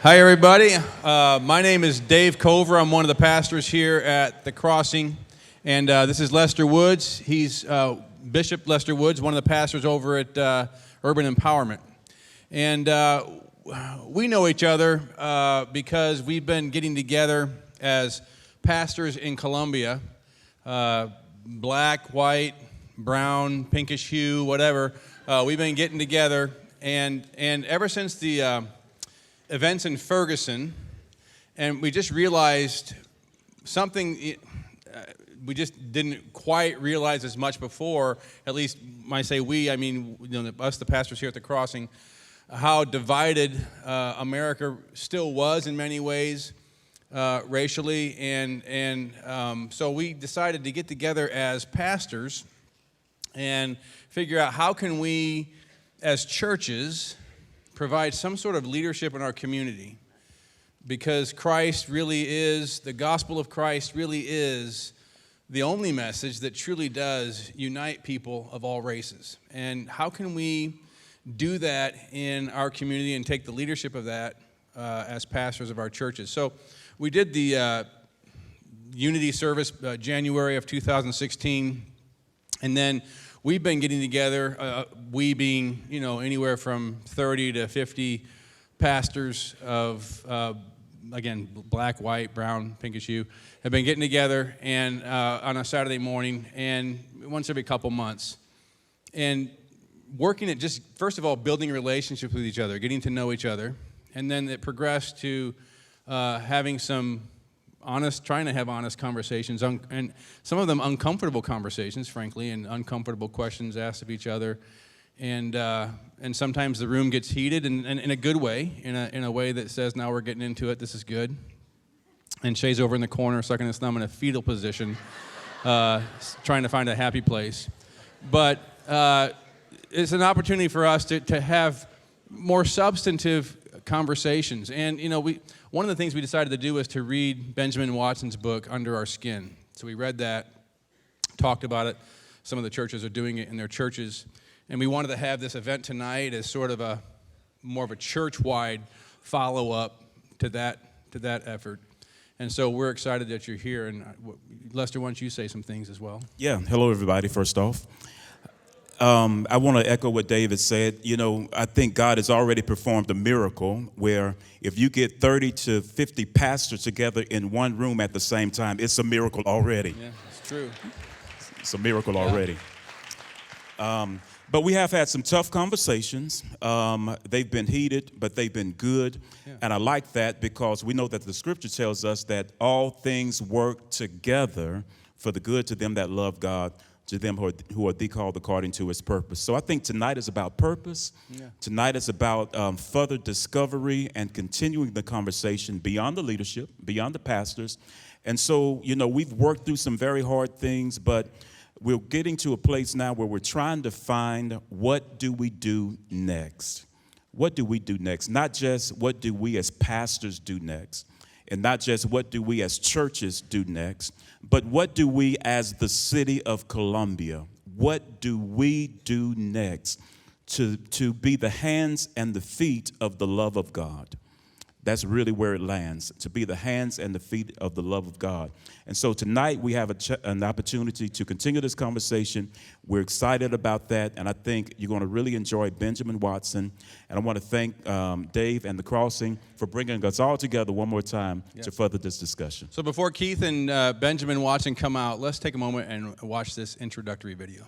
Hi, everybody. My name is Dave Cover. I'm one of the pastors here at The Crossing. And this is Lester Woods. He's Bishop Lester Woods, one of the pastors over at Urban Empowerment. And we know each other because we've been getting together as pastors in Columbia, black, white, brown, pinkish hue, whatever. We've been getting together. And ever since the events in Ferguson, and we just realized something we just didn't quite realize as much before, at least when I say we, I mean us, the pastors here at The Crossing, how divided America still was in many ways racially, and so we decided to get together as pastors and figure out how can we, as churches, provide some sort of leadership in our community, because Christ really is, the gospel of Christ really is the only message that truly does unite people of all races. And how can we do that in our community and take the leadership of that as pastors of our churches? So we did the Unity service January of 2016, and then we've been getting together, we being, anywhere from 30 to 50 pastors of, again, black, white, brown, pinkish hue, have been getting together and on a Saturday morning and once every couple months. And working at just, first of all, building relationships with each other, getting to know each other. And then it progressed to having some trying to have honest conversations, and some of them uncomfortable conversations, frankly, and uncomfortable questions asked of each other, and sometimes the room gets heated, and in a good way, in a way that says, now we're getting into it, this is good. And Shay's over in the corner, sucking his thumb in a fetal position, trying to find a happy place. But it's an opportunity for us to have more substantive conversations. And, one of the things we decided to do was to read Benjamin Watson's book, Under Our Skin. So we read that, talked about it. Some of the churches are doing it in their churches. And we wanted to have this event tonight as sort of more of a church-wide follow-up to that effort. And so we're excited that you're here. And Lester, why don't you say some things as well? Yeah, hello everybody, first off. I want to echo what David said. I think God has already performed a miracle where if you get 30 to 50 pastors together in one room at the same time, it's a miracle already. Yeah, it's true. It's a miracle already. But we have had some tough conversations. They've been heated, but they've been good. Yeah. And I like that because we know that the scripture tells us that all things work together for the good to them that love God, to them who are called according to his purpose. So I think tonight is about purpose. Yeah. Tonight is about further discovery and continuing the conversation beyond the leadership, beyond the pastors. And so, we've worked through some very hard things, but we're getting to a place now where we're trying to find what do we do next? What do we do next? Not just what do we as pastors do next, and not just what do we as churches do next, but what do we as the city of Columbia, what do we do next to be the hands and the feet of the love of God? That's really where it lands, to be the hands and the feet of the love of God. And so tonight we have an opportunity to continue this conversation. We're excited about that, and I think you're going to really enjoy Benjamin Watson. And I want to thank Dave and The Crossing for bringing us all together one more time to further this discussion. So before Keith and Benjamin Watson come out, let's take a moment and watch this introductory video.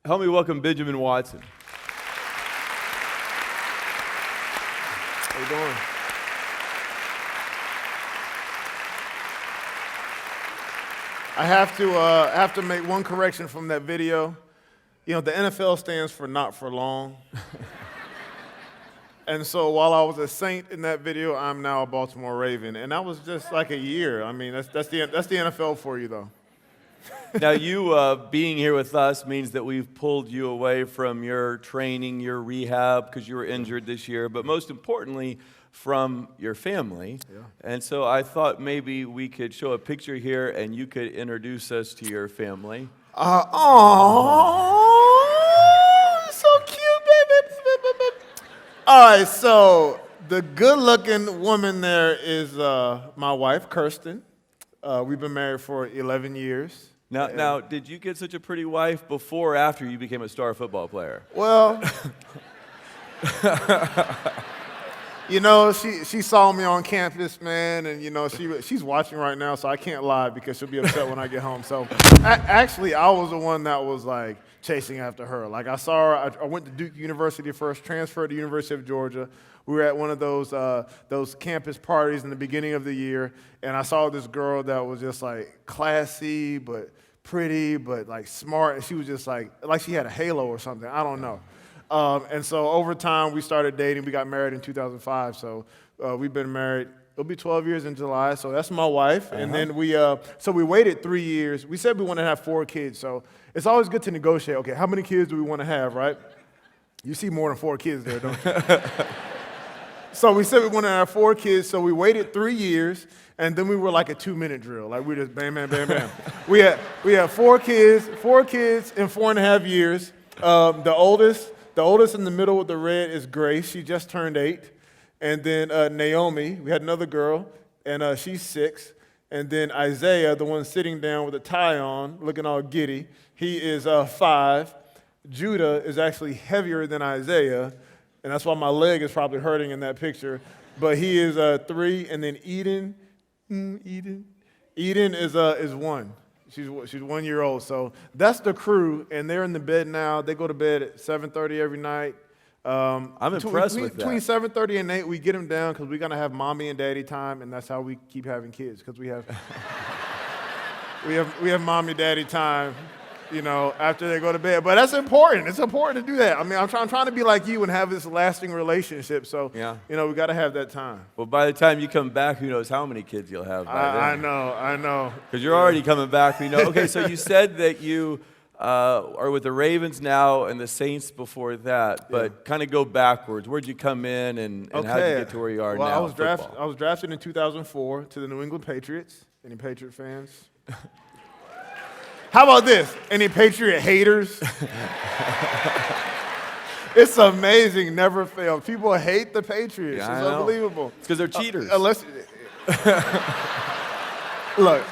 help me welcome Benjamin Watson. How you doing? I have to make one correction from that video. You know, the NFL stands for not for long. And so while I was a Saint in that video, I'm now a Baltimore Raven. And that was just like a year. I mean, that's the NFL for you, though. Now, you being here with us means that we've pulled you away from your training, your rehab, because you were injured this year, but most importantly, from your family. Yeah. And so I thought maybe we could show a picture here and you could introduce us to your family. Oh, so cute, baby. All right, so the good-looking woman there is my wife, Kirsten. We've been married for 11 years. Now, did you get such a pretty wife before or after you became a star football player? Well, you know, she saw me on campus, man, and, you know, she's watching right now, so I can't lie because she'll be upset when I get home. So, actually, I was the one that was, like, chasing after her. Like, I saw her. I went to Duke University first, transferred to University of Georgia. We were at one of those campus parties in the beginning of the year, and I saw this girl that was just, like, classy but pretty but, like, smart, and she was just, like she had a halo or something. I don't know. And so over time, we started dating. We got married in 2005, so we've been married. It'll be 12 years in July, so that's my wife. And then we waited 3 years. We said we wanted to have 4 kids, so it's always good to negotiate. Okay, how many kids do we want to have, right? You see more than 4 kids there, don't you? So we said we wanted to have 4 kids, so we waited 3 years, and then we were like a 2-minute drill. Like we just bam, bam, bam, bam. we had 4 kids in 4.5 years. The oldest in the middle with the red is Grace. She just turned 8. And then Naomi, we had another girl, and she's 6. And then Isaiah, the one sitting down with a tie on, looking all giddy, he is 5. Judah is actually heavier than Isaiah, and that's why my leg is probably hurting in that picture. But he is 3, and then Eden is 1. She's 1 year old. So that's the crew, and they're in the bed now. They go to bed at 7:30 every night. I'm impressed with that. Between 7:30 and 8, we get them down because we're going to have mommy and daddy time, and that's how we keep having kids, because we have mommy daddy time, you know, after they go to bed. But that's important. It's important to do that. I mean, I'm trying to be like you and have this lasting relationship. So, yeah. You know, we got to have that time. Well, by the time you come back, who knows how many kids you'll have by then. I know. Because you're already coming back, we know. Okay, so you said that you are with the Ravens now and the Saints before that, but kind of go backwards. Where'd you come in and how did you get to where you are now? I was drafted in 2004 to the New England Patriots. Any Patriot fans? How about this? Any Patriot haters? It's amazing, never failed. People hate the Patriots. Yeah, it's unbelievable. It's because they're cheaters. Look,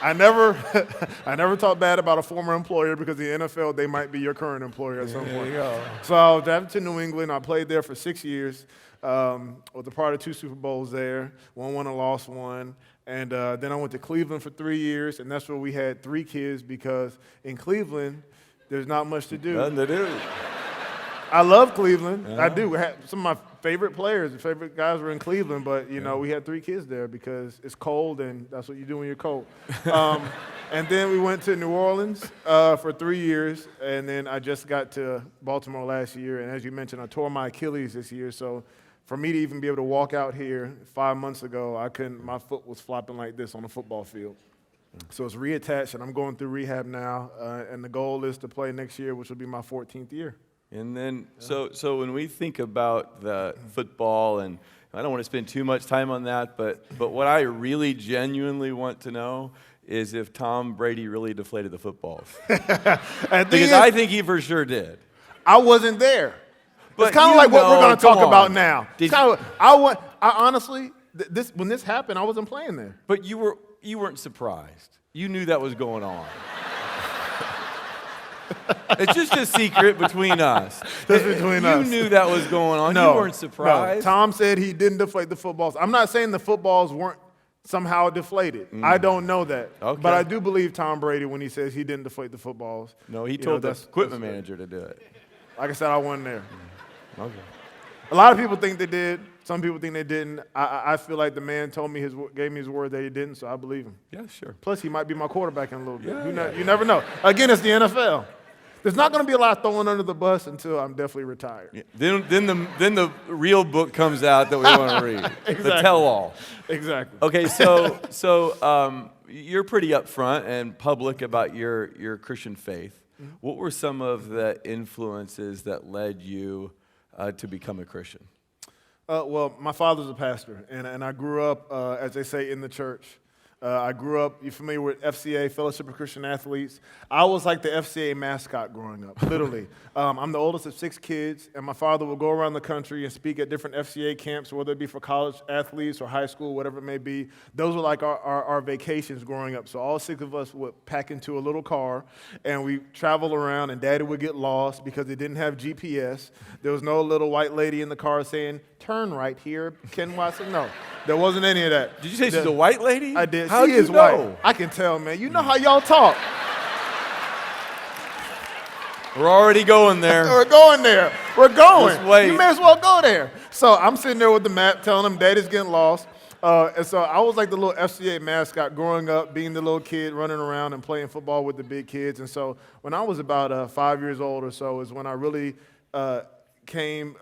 I never talk bad about a former employer because the NFL, they might be your current employer at some point. There you go. So I was drafted to New England. I played there for 6 years. Was a part of 2 Super Bowls there. Won and lost 1. And then I went to Cleveland for 3 years, and that's where we had 3 kids because in Cleveland, there's not much to do. Nothing to do. I love Cleveland. I do. Some of my favorite players and favorite guys were in Cleveland, but, you know, we had 3 kids there because it's cold, and that's what you do when you're cold. And then we went to New Orleans for 3 years, and then I just got to Baltimore last year. And as you mentioned, I tore my Achilles this year, so for me to even be able to walk out here 5 months ago, I couldn't. My foot was flopping like this on a football field. So it's reattached, and I'm going through rehab now, and the goal is to play next year, which will be my 14th year. And then, so when we think about the football, and I don't want to spend too much time on that, but what I really genuinely want to know is if Tom Brady really deflated the footballs. Because I think he for sure did. I wasn't there. But it's kind of like what we're going to talk about now. Honestly, when this happened, I wasn't playing there. But you weren't surprised. You knew that was going on. It's just a secret between us. Just between us. You knew that was going on. No, you weren't surprised. No. Tom said he didn't deflate the footballs. I'm not saying the footballs weren't somehow deflated. I don't know that. Okay. But I do believe Tom Brady when he says he didn't deflate the footballs. No, he You know, told the that's- equipment that's- manager to do it. Like I said, I wasn't there. Okay. A lot of people think they did. Some people think they didn't. I feel like the man gave me his word that he didn't, so I believe him. Yeah, sure. Plus, he might be my quarterback in a little bit. Yeah. You never know. Again, it's the NFL. There's not going to be a lot thrown under the bus until I'm definitely retired. Yeah. Then the real book comes out that we want to read. The Exactly. tell-all. Exactly. Okay, so you're pretty upfront and public about your Christian faith. What were some of the influences that led you to become a Christian? Well, my father's a pastor, and I grew up, as they say, in the church. I grew up, you familiar with FCA, Fellowship of Christian Athletes? I was like the FCA mascot growing up, literally. I'm the oldest of 6 kids, and my father would go around the country and speak at different FCA camps, whether it be for college athletes or high school, whatever it may be. Those were like our vacations growing up. So all 6 of us would pack into a little car, and we travel around, and Daddy would get lost because they didn't have GPS. There was no little white lady in the car saying, "Turn right here, Ken Watson." No, there wasn't any of that. Did you say she's a white lady? I did. How She do you is know? white. I can tell, man. You know how y'all talk. We're already going there. We're going there. We're going. Just wait. You may as well go there. So I'm sitting there with the map telling them Daddy's getting lost. And so I was like the little FCA mascot growing up, being the little kid running around and playing football with the big kids. And so when I was about 5 years old or so is when I really came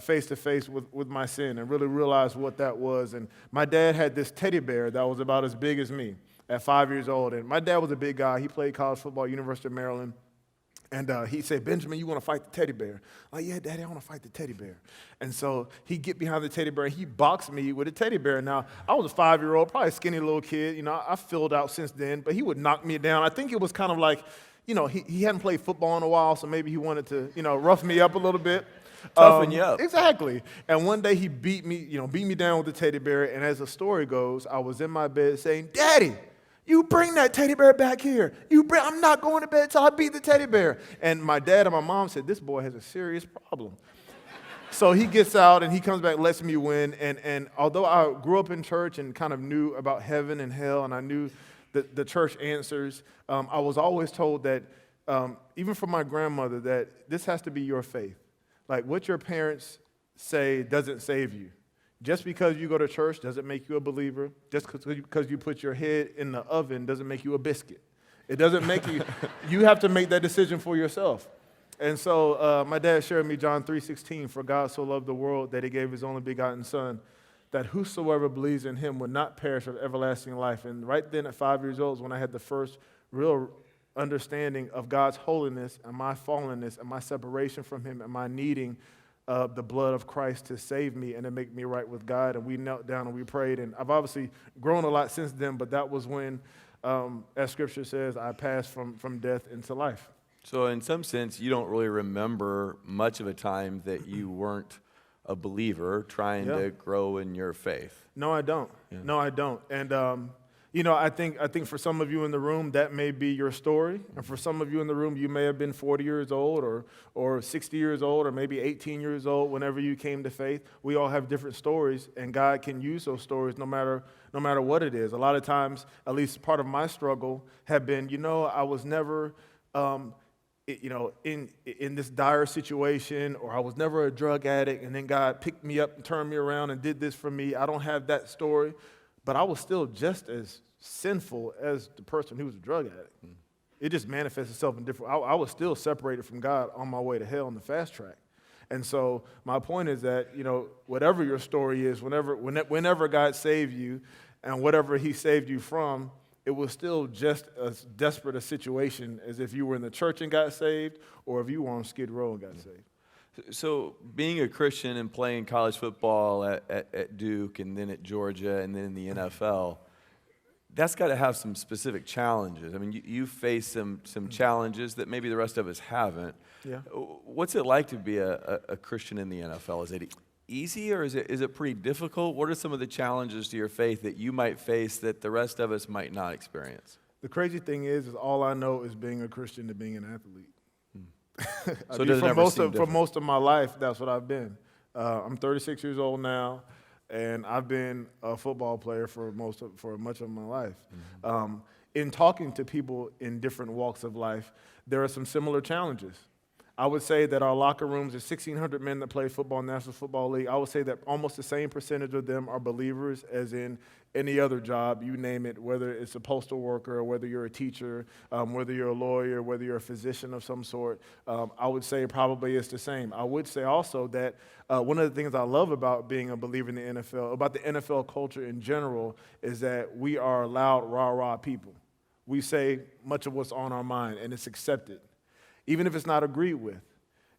face to face with my sin and really realized what that was. And my dad had this teddy bear that was about as big as me at 5 years old. And my dad was a big guy. He played college football at University of Maryland. And he said, "Benjamin, you want to fight the teddy bear?" I'm like, "Yeah, Daddy, I want to fight the teddy bear." And so he get behind the teddy bear and he boxed me with a teddy bear. Now, I was a 5-year-old, probably a skinny little kid. You know, I filled out since then, but he would knock me down. I think it was kind of like, you know, he hadn't played football in a while, so maybe he wanted to, you know, rough me up a little bit. Toughen you up. Exactly. And one day he beat me down with the teddy bear. And as the story goes, I was in my bed saying, "Daddy, you bring that teddy bear back here. I'm not going to bed until I beat the teddy bear." And my dad and my mom said, "This boy has a serious problem." So he gets out and he comes back, lets me win. And although I grew up in church and kind of knew about heaven and hell, and I knew the church answers, I was always told that, even from my grandmother, that this has to be your faith. Like what your parents say doesn't save you. Just because you go to church doesn't make you a believer. Just because you put your head in the oven doesn't make you a biscuit. It doesn't make you, you have to make that decision for yourself. And so my dad shared with me John 3:16, "For God so loved the world that he gave his only begotten son, that whosoever believes in him would not perish with everlasting life." And right then at 5 years old is when I had the first real understanding of God's holiness and my fallenness and my separation from him and my needing the blood of Christ to save me and to make me right with God. And we knelt down and we prayed. And I've obviously grown a lot since then, but that was when, as Scripture says, I passed from death into life. So in some sense, you don't really remember much of a time that you weren't a believer trying to grow in your faith. No, I don't. Yeah. No, I don't. And you know, I think for some of you in the room, that may be your story. And for some of you in the room, you may have been 40 years old or 60 years old or maybe 18 years old whenever you came to faith. We all have different stories, and God can use those stories no matter what it is. A lot of times, at least part of my struggle have been, you know, I was never in this dire situation, or I was never a drug addict, and then God picked me up and turned me around and did this for me. I don't have that story. But I was still just as sinful as the person who was a drug addict. It just manifests itself in different. I was still separated from God on my way to hell on the fast track. And so my point is that, you know, whatever your story is, whenever God saved you and whatever he saved you from, it was still just as desperate a situation as if you were in the church and got saved, or if you were on Skid Row and got saved. So being a Christian and playing college football at Duke and then at Georgia and then in the NFL, that's got to have some specific challenges. I mean, you face some challenges that maybe the rest of us haven't. Yeah. What's it like to be a Christian in the NFL? Is it easy or is it pretty difficult? What are some of the challenges to your faith that you might face that the rest of us might not experience? The crazy thing is all I know is being a Christian and being an athlete. So does it ever seem for most of my life, that's what I've been. I'm 36 years old now. and I've been a football player for much of my life. In talking to people in different walks of life, there are some similar challenges. I would say that our locker rooms, there's 1,600 men that play football in the National Football League. I would say that almost the same percentage of them are believers as in any other job, you name it, whether it's a postal worker or whether you're a teacher, whether you're a lawyer, whether you're a physician of some sort. I would say probably it's the same. I would say also that one of the things I love about being a believer in the NFL, about the NFL culture in general, is that we are loud, rah-rah people. We say much of what's on our mind, and it's accepted, even if it's not agreed with.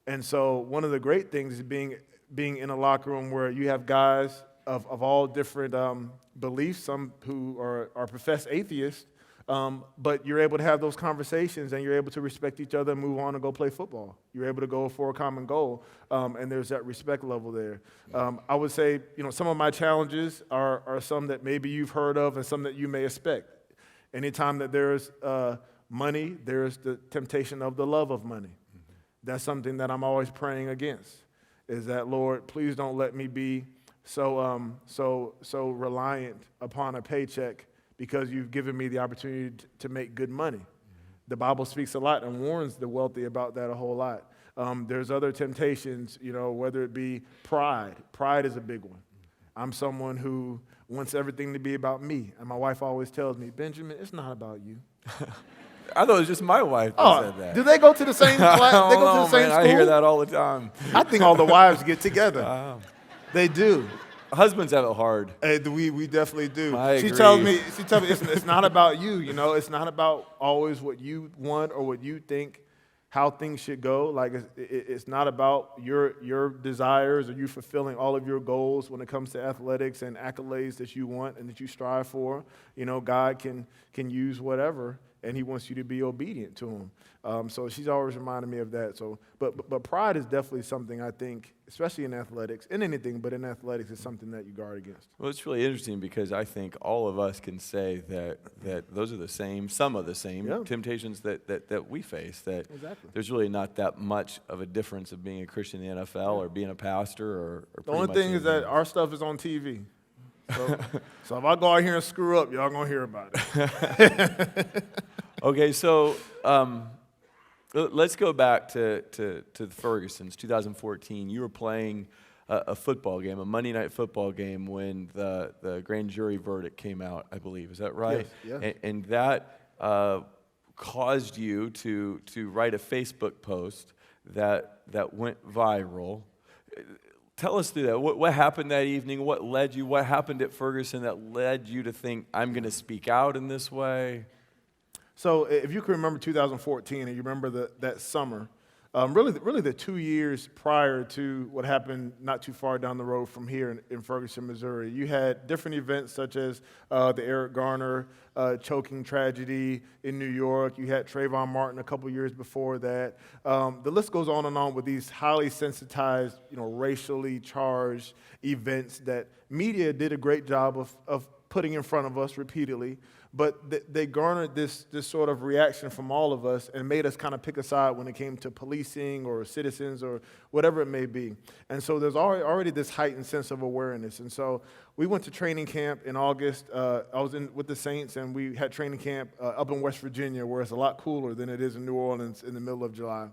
And so one of the great things is being in a locker room where you have guys of all different beliefs, some who are professed atheists, but you're able to have those conversations and you're able to respect each other and move on and go play football. You're able to go for a common goal, and there's that respect level there. I would say, some of my challenges are some that maybe you've heard of and some that you may expect. Anytime that there's money, there's the temptation of the love of money. That's something that I'm always praying against, is that, Lord, please don't let me be so reliant upon a paycheck because you've given me the opportunity to make good money. The Bible speaks a lot and warns the wealthy about that a whole lot. There's other temptations, whether it be pride. Pride is a big one. I'm someone who wants everything to be about me. And my wife always tells me, Benjamin, it's not about you. I thought it was just my wife that said that. Do they go to the same class? They go to the same school? I hear that all the time. I think all the wives get together. They do. Husbands have it hard. We definitely do. I agree. She tells me it's not about you, It's not about always what you want or what you think how things should go. Like it's not about your desires or you fulfilling all of your goals when it comes to athletics and accolades that you want and that you strive for. God can use whatever, and He wants you to be obedient to Him. So she's always reminded me of that. So, but pride is definitely something I think, especially in athletics, in anything, but in athletics, is something that you guard against. Well, it's really interesting because I think all of us can say that those are some of the same temptations that we face. That Exactly. There's really not that much of a difference of being a Christian in the NFL or being a pastor or The only thing is that our stuff is on TV. So if I go out here and screw up, y'all gonna hear about it. Okay, so let's go back to the Fergusons, 2014. You were playing a football game, a Monday night football game, when the grand jury verdict came out, I believe. Is that right? Yes. And that caused you to write a Facebook post that went viral. Tell us through that. What happened that evening? What happened at Ferguson that led you to think, I'm going to speak out in this way? So if you can remember 2014 and you remember that summer, really the 2 years prior to what happened not too far down the road from here in Ferguson, Missouri, you had different events such as the Eric Garner choking tragedy in New York. You had Trayvon Martin a couple years before that. The list goes on with these highly sensitized, racially charged events that media did a great job of putting in front of us repeatedly. But they garnered this sort of reaction from all of us and made us kind of pick a side when it came to policing or citizens or whatever it may be. And so there's already this heightened sense of awareness. And so we went to training camp in August. I was with the Saints, and we had training camp up in West Virginia, where it's a lot cooler than it is in New Orleans in the middle of July.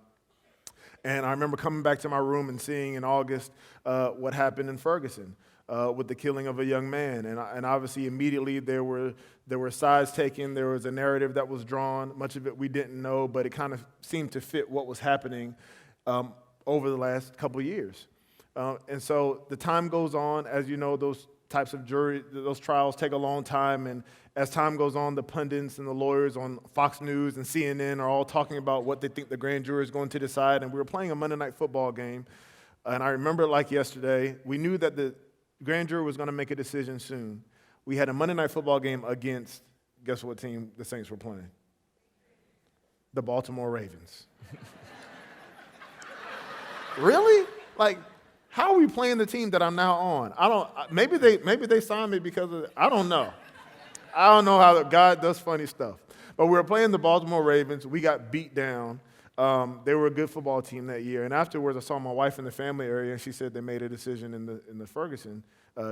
And I remember coming back to my room and seeing in August what happened in Ferguson. With the killing of a young man. And obviously immediately there were sides taken, there was a narrative that was drawn, much of it we didn't know, but it kind of seemed to fit what was happening over the last couple of years. And so the time goes on, as you know, those types of those trials take a long time, and as time goes on, the pundits and the lawyers on Fox News and CNN are all talking about what they think the grand jury is going to decide, and we were playing a Monday night football game, and I remember it like yesterday. We knew that the grand jury was going to make a decision soon. We had a Monday night football game against, guess what team the Saints were playing? The Baltimore Ravens. Really? Like, how are we playing the team that I'm now on? Maybe they signed me because of I don't know. I don't know how God does funny stuff. But we were playing the Baltimore Ravens. We got beat down. They were a good football team that year. And afterwards, I saw my wife in the family area, and she said they made a decision in the Ferguson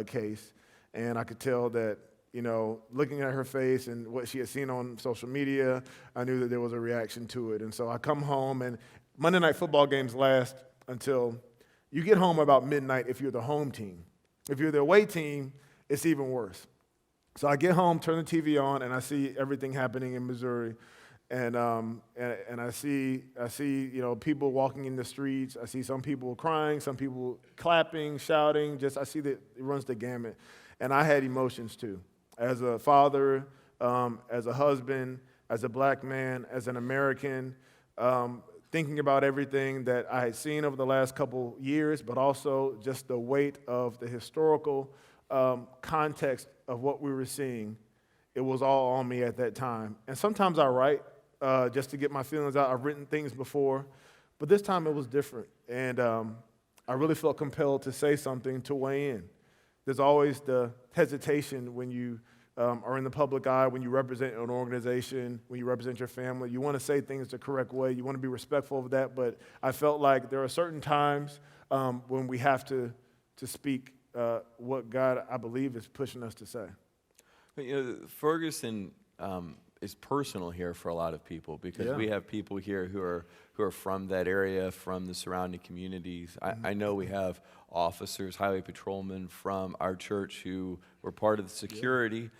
case. And I could tell that, looking at her face and what she had seen on social media, I knew that there was a reaction to it. And so I come home, and Monday night football games last until you get home about midnight if you're the home team. If you're the away team, it's even worse. So I get home, turn the TV on, and I see everything happening in Missouri. And I see people walking in the streets. I see some people crying, some people clapping, shouting. I see that it runs the gamut. And I had emotions too. As a father, as a husband, as a black man, as an American, thinking about everything that I had seen over the last couple years, but also just the weight of the historical context of what we were seeing. It was all on me at that time. And sometimes I write just to get my feelings out. I've written things before, but this time it was different. And I really felt compelled to say something, to weigh in. There's always the hesitation when you are in the public eye, when you represent an organization, when you represent your family. You want to say things the correct way. You want to be respectful of that. But I felt like there are certain times when we have to speak what God, I believe, is pushing us to say. But, Ferguson is personal here for a lot of people because we have people here who are from that area, from the surrounding communities. I know we have officers, highway patrolmen from our church who were part of the security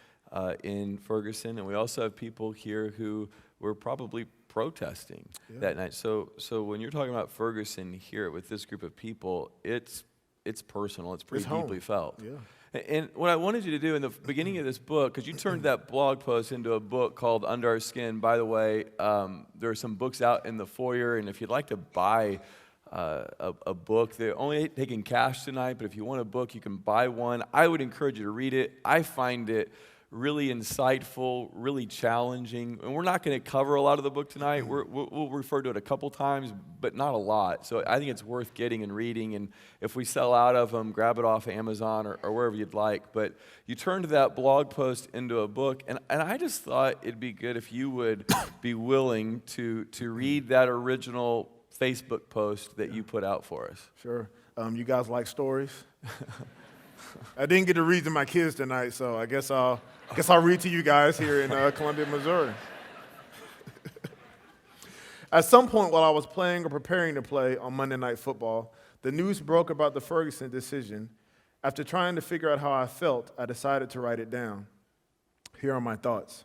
in Ferguson, and we also have people here who were probably protesting that night. So when you're talking about Ferguson here with this group of people, it's personal. It's pretty deeply felt. Yeah. And what I wanted you to do in the beginning of this book, because you turned that blog post into a book called Under Our Skin. By the way, there are some books out in the foyer, and if you'd like to buy a book, they're only taking cash tonight, but if you want a book, you can buy one. I would encourage you to read it. I find it really insightful, really challenging. And we're not going to cover a lot of the book tonight. We'll refer to it a couple times, but not a lot. So I think it's worth getting and reading. And if we sell out of them, grab it off Amazon or wherever you'd like. But you turned that blog post into a book. And I just thought it'd be good if you would be willing to read that original Facebook post that you put out for us. Sure. You guys like stories? I didn't get to read to my kids tonight, so I guess I'll read to you guys here in Columbia, Missouri. At some point while I was playing or preparing to play on Monday Night Football, the news broke about the Ferguson decision. After trying to figure out how I felt, I decided to write it down. Here are my thoughts.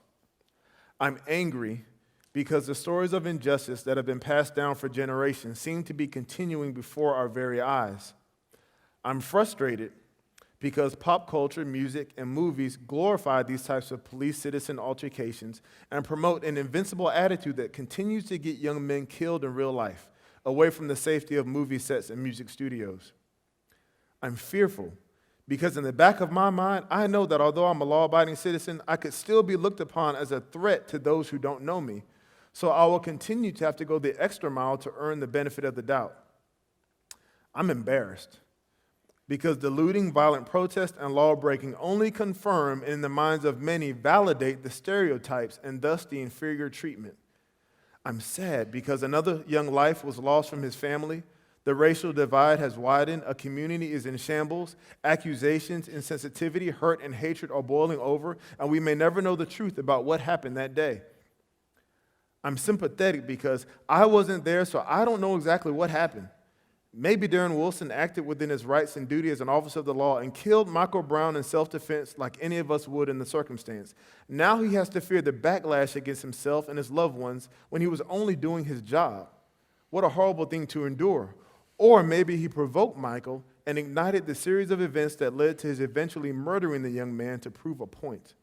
I'm angry because the stories of injustice that have been passed down for generations seem to be continuing before our very eyes. I'm frustrated because pop culture, music, and movies glorify these types of police-citizen altercations and promote an invincible attitude that continues to get young men killed in real life, away from the safety of movie sets and music studios. I'm fearful because in the back of my mind, I know that although I'm a law-abiding citizen, I could still be looked upon as a threat to those who don't know me. So I will continue to have to go the extra mile to earn the benefit of the doubt. I'm embarrassed because the looting, violent protest, and law-breaking only confirm and in the minds of many validate the stereotypes and thus the inferior treatment. I'm sad because another young life was lost from his family. The racial divide has widened. A community is in shambles. Accusations, insensitivity, hurt, and hatred are boiling over, and we may never know the truth about what happened that day. I'm sympathetic because I wasn't there, so I don't know exactly what happened. Maybe Darren Wilson acted within his rights and duty as an officer of the law and killed Michael Brown in self-defense like any of us would in the circumstance. Now he has to fear the backlash against himself and his loved ones when he was only doing his job. What a horrible thing to endure. Or maybe he provoked Michael and ignited the series of events that led to his eventually murdering the young man to prove a point.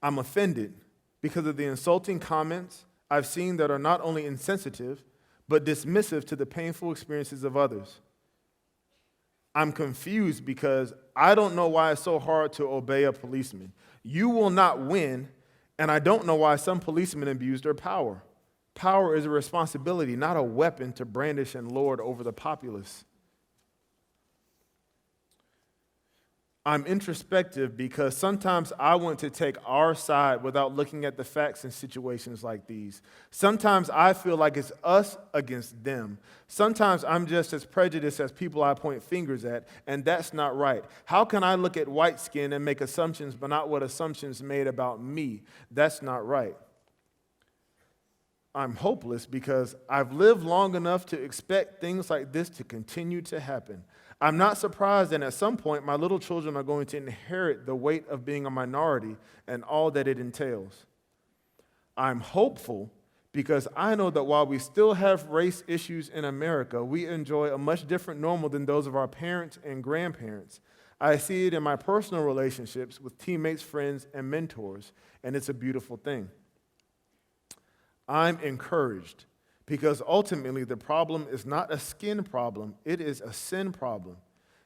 I'm offended because of the insulting comments I've seen that are not only insensitive, but dismissive to the painful experiences of others. I'm confused because I don't know why it's so hard to obey a policeman. You will not win, and I don't know why some policemen abuse their power. Power is a responsibility, not a weapon to brandish and lord over the populace. I'm introspective because sometimes I want to take our side without looking at the facts in situations like these. Sometimes I feel like it's us against them. Sometimes I'm just as prejudiced as people I point fingers at, and that's not right. How can I look at white skin and make assumptions, but not what assumptions made about me? That's not right. I'm hopeless because I've lived long enough to expect things like this to continue to happen. I'm not surprised that at some point my little children are going to inherit the weight of being a minority and all that it entails. I'm hopeful because I know that while we still have race issues in America, we enjoy a much different normal than those of our parents and grandparents. I see it in my personal relationships with teammates, friends, and mentors, and it's a beautiful thing. I'm encouraged because ultimately the problem is not a skin problem, it is a sin problem.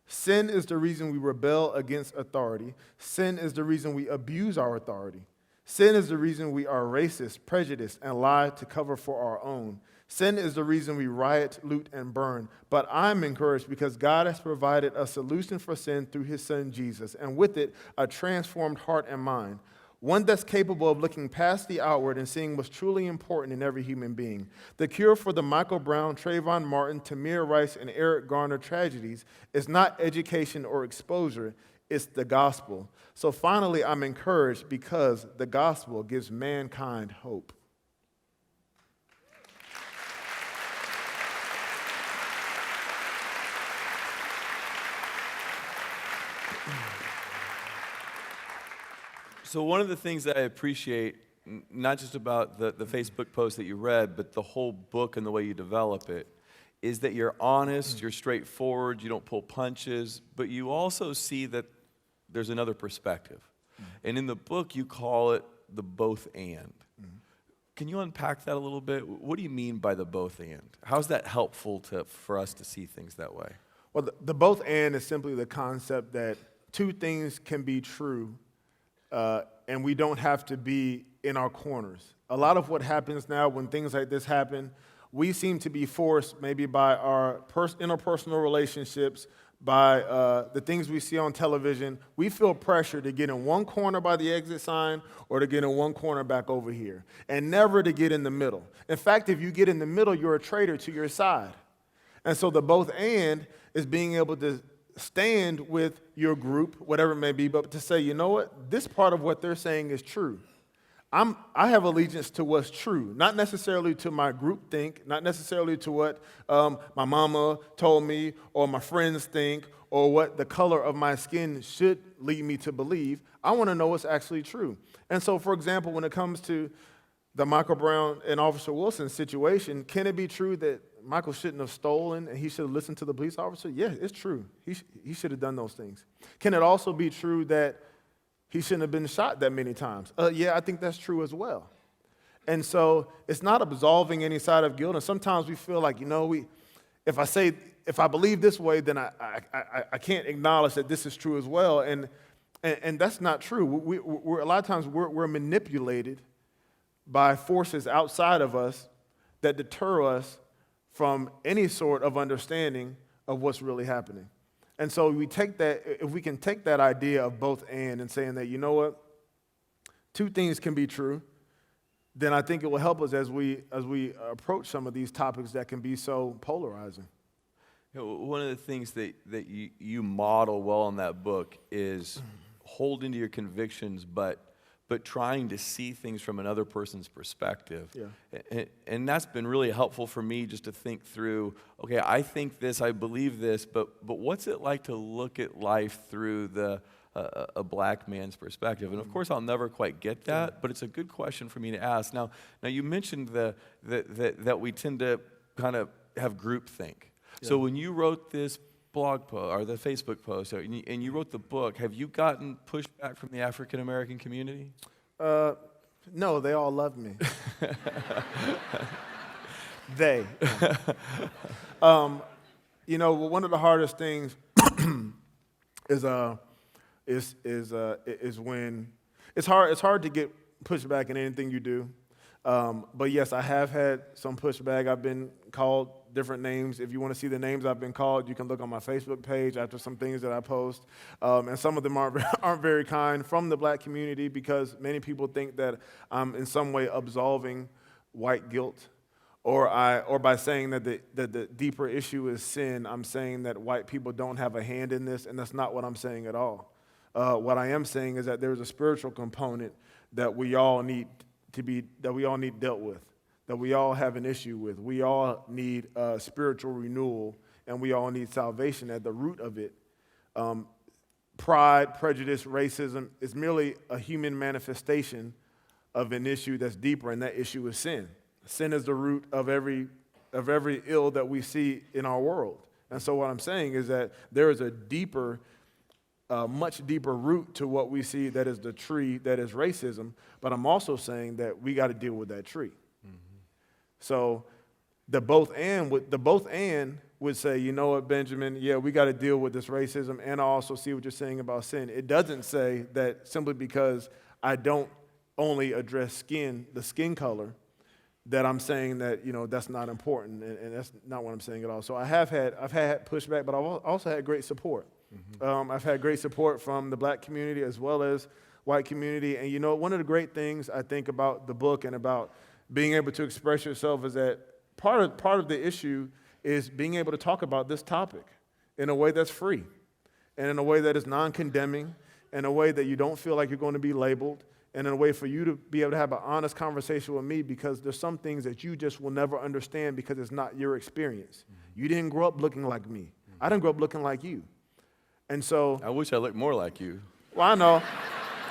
Sin is the reason we rebel against authority. Sin is the reason we abuse our authority. Sin is the reason we are racist, prejudiced, and lie to cover for our own. Sin is the reason we riot, loot, and burn. But I'm encouraged because God has provided a solution for sin through his son Jesus, and with it, a transformed heart and mind. One that's capable of looking past the outward and seeing what's truly important in every human being. The cure for the Michael Brown, Trayvon Martin, Tamir Rice, and Eric Garner tragedies is not education or exposure, it's the gospel. So finally, I'm encouraged because the gospel gives mankind hope. So one of the things that I appreciate, not just about the Facebook post that you read, but the whole book and the way you develop it, is that you're honest, you're straightforward, you don't pull punches, but you also see that there's another perspective. And in the book, you call it the both and. Can you unpack that a little bit? What do you mean by the both and? How's that helpful for us to see things that way? Well, the both and is simply the concept that two things can be true and we don't have to be in our corners. A lot of what happens now when things like this happen, we seem to be forced maybe by our interpersonal relationships, by the things we see on television. We feel pressure to get in one corner by the exit sign or to get in one corner back over here, and never to get in the middle. In fact, if you get in the middle, you're a traitor to your side. And so the both and is being able to stand with your group, whatever it may be, but to say, you know what, this part of what they're saying is true. I have allegiance to what's true, not necessarily to my group think, not necessarily to what my mama told me or my friends think or what the color of my skin should lead me to believe. I want to know what's actually true. And so, for example, when it comes to the Michael Brown and Officer Wilson situation, can it be true that Michael shouldn't have stolen and he should have listened to the police officer? Yeah, it's true. He should have done those things. Can it also be true that he shouldn't have been shot that many times? Yeah, I think that's true as well. And so it's not absolving any side of guilt. And sometimes we feel like, if I believe this way, then I can't acknowledge that this is true as well. And that's not true. We're a lot of times we're manipulated by forces outside of us that deter us from any sort of understanding of what's really happening. And so if we can take that idea of both and saying that, you know what, two things can be true, then I think it will help us as we approach some of these topics that can be so polarizing. One of the things that you model well in that book is holding to your convictions, but trying to see things from another person's perspective. Yeah. And that's been really helpful for me just to think through, okay, I think this, I believe this, but what's it like to look at life through a black man's perspective? And of course, I'll never quite get that, but it's a good question for me to ask. Now you mentioned that we tend to kind of have groupthink. Yeah. So when you wrote this blog post or the Facebook post, and you wrote the book, have you gotten pushback from the African American community? No, they all love me. One of the hardest things is when it's hard to get pushback in anything you do. But yes, I have had some pushback. I've been called different names. If you want to see the names I've been called, you can look on my Facebook page after some things that I post. And some of them aren't very kind from the black community, because many people think that I'm in some way absolving white guilt. Or by saying that the deeper issue is sin, I'm saying that white people don't have a hand in this, and that's not what I'm saying at all. What I am saying is that there's a spiritual component that we all need dealt with, that we all have an issue with. We all need spiritual renewal, and we all need salvation at the root of it. Pride, prejudice, racism is merely a human manifestation of an issue that's deeper, and that issue is sin. Sin is the root of every ill that we see in our world. And so what I'm saying is that there is a deeper, much deeper root to what we see that is the tree that is racism, but I'm also saying that we got to deal with that tree. Mm-hmm. So the both and would say, you know what, Benjamin, yeah, we got to deal with this racism, and I also see what you're saying about sin. It doesn't say that simply because I don't only address the skin color, that I'm saying that, you know, that's not important, and that's not what I'm saying at all. So I've had pushback, but I've also had great support. Mm-hmm. I've had great support from the black community as well as white community. And you know, one of the great things I think about the book and about being able to express yourself is that part of the issue is being able to talk about this topic in a way that's free, and in a way that is non-condemning, in a way that you don't feel like you're going to be labeled, and in a way for you to be able to have an honest conversation with me, because there's some things that you just will never understand because it's not your experience. Mm-hmm. You didn't grow up looking like me. Mm-hmm. I didn't grow up looking like you. And so... I wish I looked more like you. Well, I know.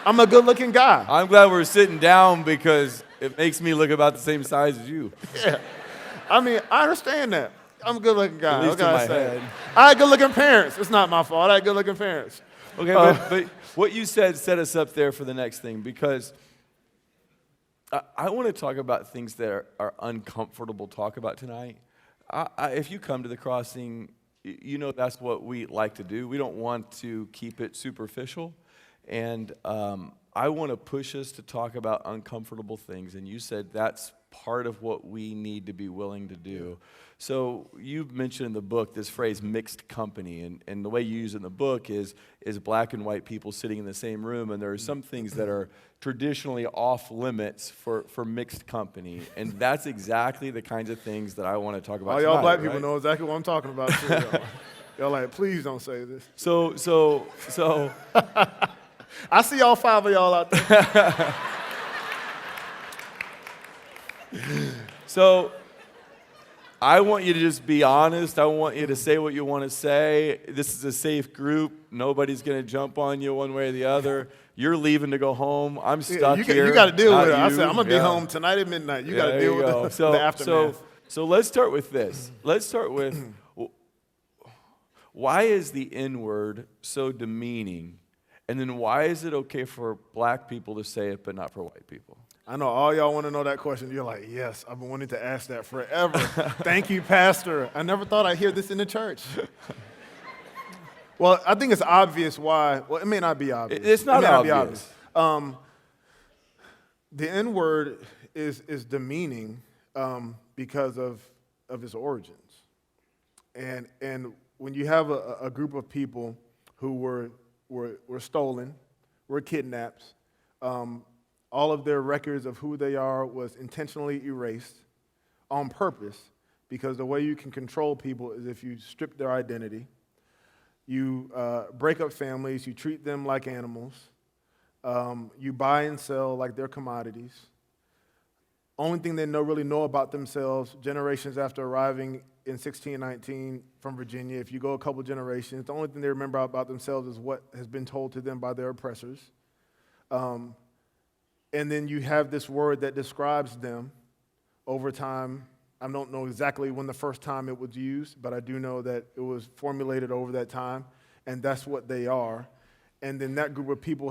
I'm a good-looking guy. I'm glad we're sitting down because it makes me look about the same size as you. Yeah. I mean, I understand that. I'm a good-looking guy. At least in my head. I had good-looking parents. It's not my fault. I had good-looking parents. Okay, but what you said set us up there for the next thing, because I want to talk about things that are uncomfortable to talk about tonight. If you come to the Crossing, you know that's what we like to do. We don't want to keep it superficial. And I want to push us to talk about uncomfortable things. And you said that's part of what we need to be willing to do. So you've mentioned in the book this phrase mixed company, and the way you use it in the book is black and white people sitting in the same room, and there are some things that are traditionally off limits for mixed company, and that's exactly the kinds of things that I want to talk about all y'all tonight, black right? people know exactly what I'm talking about too. Y'all like, please don't say this. So I see all 5 of y'all out there. So I want you to just be honest. I want you to say what you want to say. This is a safe group. Nobody's going to jump on you one way or the other. You're leaving to go home. I'm stuck here. You got to deal with it. I you. said, I'm going to be home tonight at midnight. You got to deal with the aftermath. So let's start with this. Let's start with, why is the N-word so demeaning? And then why is it okay for black people to say it but not for white people? I know all y'all want to know that question. You're like, yes, I've been wanting to ask that forever. Thank you, Pastor. I never thought I'd hear this in the church. Well, I think it's obvious why. Well, it may not be obvious. It's not obvious. The N-word is demeaning because of its origins. And when you have a group of people who were stolen, were kidnapped, all of their records of who they are was intentionally erased on purpose, because the way you can control people is if you strip their identity, you break up families, you treat them like animals, you buy and sell like they're commodities. Only thing they really know about themselves, generations after arriving in 1619 from Virginia, if you go a couple generations, the only thing they remember about themselves is what has been told to them by their oppressors. And then you have this word that describes them over time. I don't know exactly when the first time it was used, but I do know that it was formulated over that time, and that's what they are. And then that group of people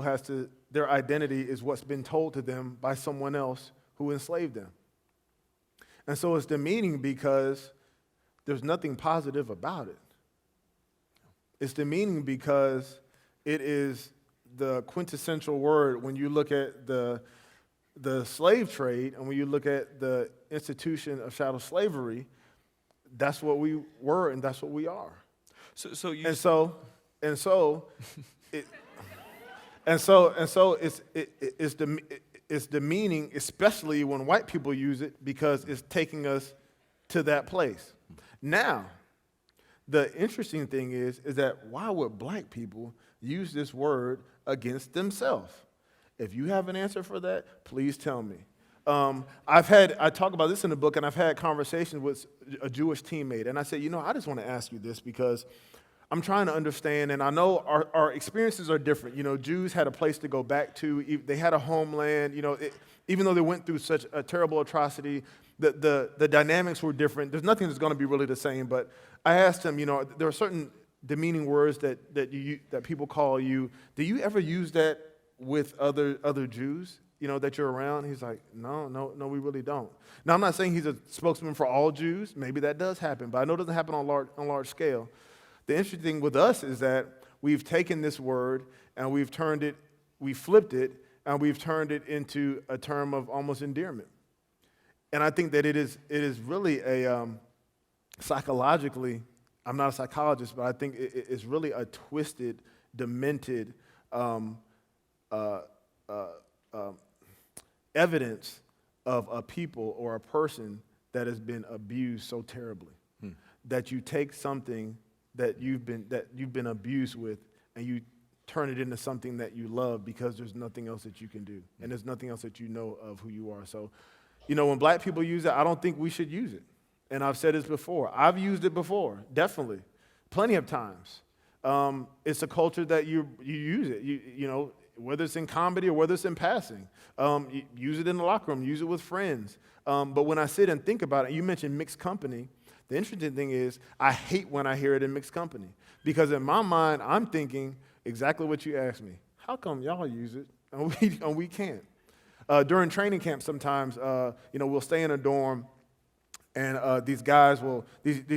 their identity is what's been told to them by someone else who enslaved them. And so it's demeaning because there's nothing positive about it. It's demeaning because it is the quintessential word when you look at the the slave trade, and when you look at the institution of chattel slavery, that's what we were and that's what we are. So you And so it, and so it's demeaning, especially when white people use it, because it's taking us to that place. Now, the interesting thing is that why would black people use this word against themselves? If you have an answer for that, please tell me. I talk about this in the book, and I've had conversations with a Jewish teammate, and I said, I just want to ask you this because I'm trying to understand, and I know our experiences are different. Jews had a place to go back to. They had a homeland. Even though they went through such a terrible atrocity, the dynamics were different. There's nothing that's going to be really the same, but I asked him, there are certain demeaning words that people call you. Do you ever use that with other Jews, that you're around? He's like, no, we really don't. Now, I'm not saying he's a spokesman for all Jews. Maybe that does happen, but I know it doesn't happen on large scale. The interesting thing with us is that we've taken this word and we flipped it, and we've turned it into a term of almost endearment. And I think that it is really a psychologically, I'm not a psychologist, but I think it's really a twisted, demented evidence of a people or a person that has been abused so terribly. That you take something that you've been abused with, and you turn it into something that you love because there's nothing else that you can do, and there's nothing else that you know of who you are. So, when black people use it, I don't think we should use it. And I've said this before. I've used it before, definitely, plenty of times. It's a culture that you use it. Whether it's in comedy or whether it's in passing, use it in the locker room, use it with friends. But when I sit and think about it, you mentioned mixed company. The interesting thing is, I hate when I hear it in mixed company, because in my mind, I'm thinking exactly what you asked me. How come y'all use it and we can't? During training camp, sometimes, we'll stay in a dorm, and these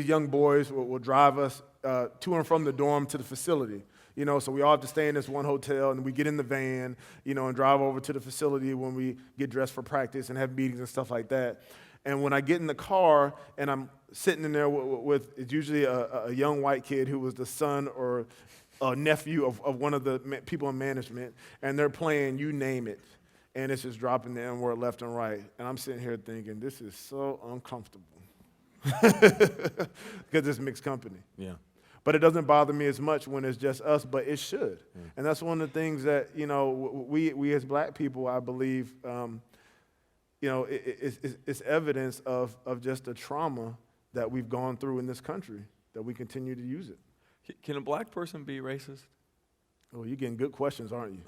young boys will drive us to and from the dorm to the facility. So we all have to stay in this one hotel, and we get in the van, and drive over to the facility when we get dressed for practice and have meetings and stuff like that. And when I get in the car and I'm sitting in there with it's usually a young white kid who was the son or a nephew of one of the people in management, and they're playing You Name It, and it's just dropping the N-word left and right. And I'm sitting here thinking, this is so uncomfortable because it's mixed company. Yeah. But it doesn't bother me as much when it's just us, but it should. And that's one of the things that, we as black people, I believe, it's evidence of just the trauma that we've gone through in this country, that we continue to use it. Can a black person be racist? Oh, you're getting good questions, aren't you?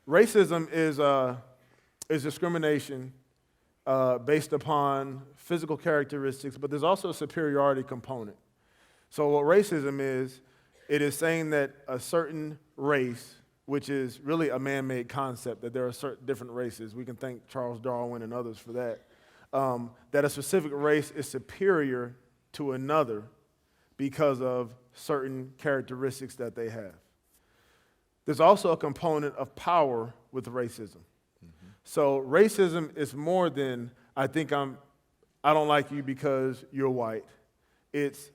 Racism is discrimination based upon physical characteristics, but there's also a superiority component. So what racism is, it is saying that a certain race, which is really a man-made concept, that there are certain different races. We can thank Charles Darwin and others for that. That a specific race is superior to another because of certain characteristics that they have. There's also a component of power with racism. So racism is more than, I don't like you because you're white. It's,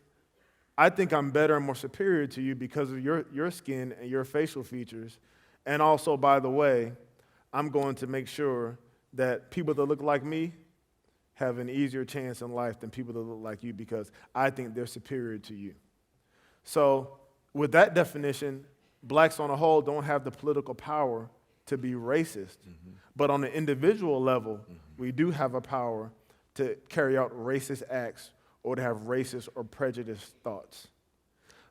I think I'm better and more superior to you because of your skin and your facial features. And also, by the way, I'm going to make sure that people that look like me have an easier chance in life than people that look like you because I think they're superior to you. So with that definition, blacks on a whole don't have the political power to be racist. But on an individual level, we do have a power to carry out racist acts or to have racist or prejudiced thoughts.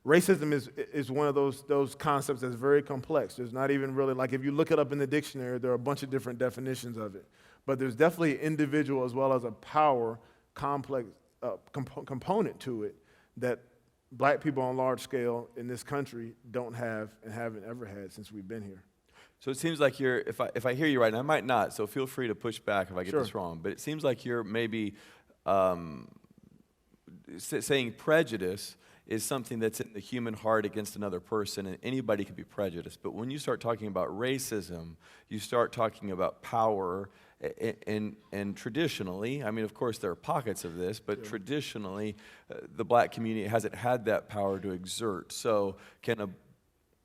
Racism is one of those concepts that's very complex. There's not even really, like if you look it up in the dictionary, there are a bunch of different definitions of it. But there's definitely an individual as well as a power complex component to it that black people on large scale in this country don't have and haven't ever had since we've been here. So it seems like you're, if I hear you right, and I might not, so feel free to push back if I get Sure. this wrong, but it seems like you're maybe saying prejudice is something that's in the human heart against another person, and anybody can be prejudiced. But when you start talking about racism, you start talking about power, and traditionally, I mean, of course, there are pockets of this, but traditionally, the black community hasn't had that power to exert. So can a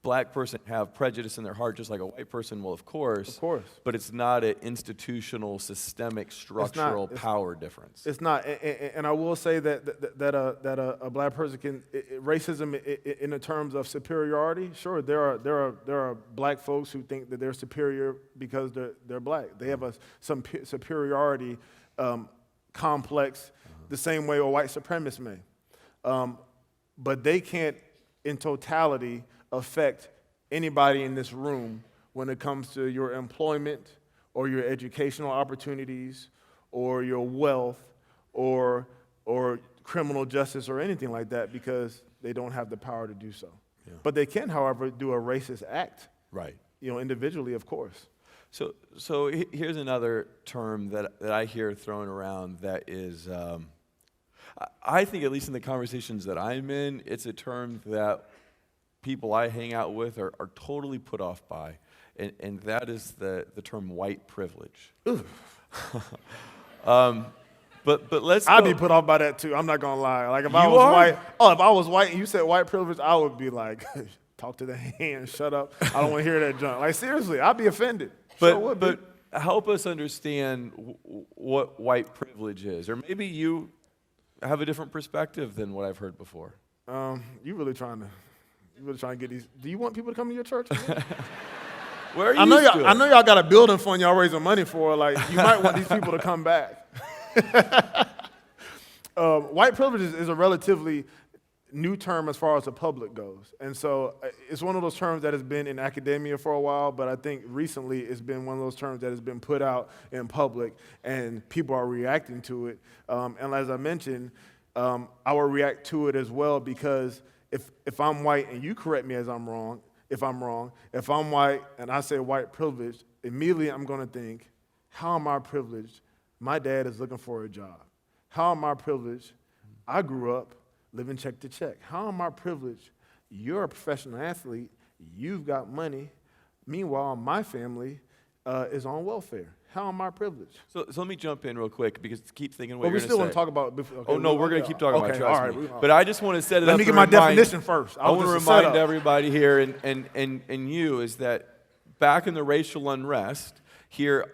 black person have prejudice in their heart just like a white person? Well, of course. Of course. But it's not an institutional, systemic, structural power difference. It's not, and I will say that a black person can racism in the terms of superiority. Sure, there are black folks who think that they're superior because they're black. They have some superiority complex, the same way a white supremacist may, but they can't, in totality, affect anybody in this room when it comes to your employment or your educational opportunities or your wealth or criminal justice or anything like that, because they don't have the power to do so. Yeah. But they can, however, do a racist act. Right. Individually, of course. So here's another term that I hear thrown around that is, I think, at least in the conversations that I'm in, it's a term that people I hang out with are totally put off by, and that is the term white privilege. But let's I'd go. be put off by that too. I'm not gonna lie. Like if You I was are? white, if I was white and you said white privilege, I would be like, talk to the hand, shut up. I don't want to hear that junk. Like seriously, I'd be offended. Sure would be. But help us understand what white privilege is, or maybe you have a different perspective than what I've heard before. You really trying to get these. Do you want people to come to your church? Where are you? I know y'all got a building fund y'all raising money for. Like you might want these people to come back. White privilege is a relatively new term as far as the public goes, and so it's one of those terms that has been in academia for a while. But I think recently it's been one of those terms that has been put out in public, and people are reacting to it. And as I mentioned, I will react to it as well because if I'm white and you correct me as I'm wrong, if I'm white and I say white privilege, immediately I'm going to think, how am I privileged? My dad is looking for a job. How am I privileged? I grew up living check to check. How am I privileged? You're a professional athlete. You've got money. Meanwhile, my family is on welfare. How am I privileged? So let me jump in real quick because keep thinking what But you're we going to still say. want to talk about. Okay, Oh, no, we're going to keep talking about it, trust all right, me. But I just want to set it Let up me to get my remind- definition first. I want to just set remind up. everybody here and you is that back in the racial unrest here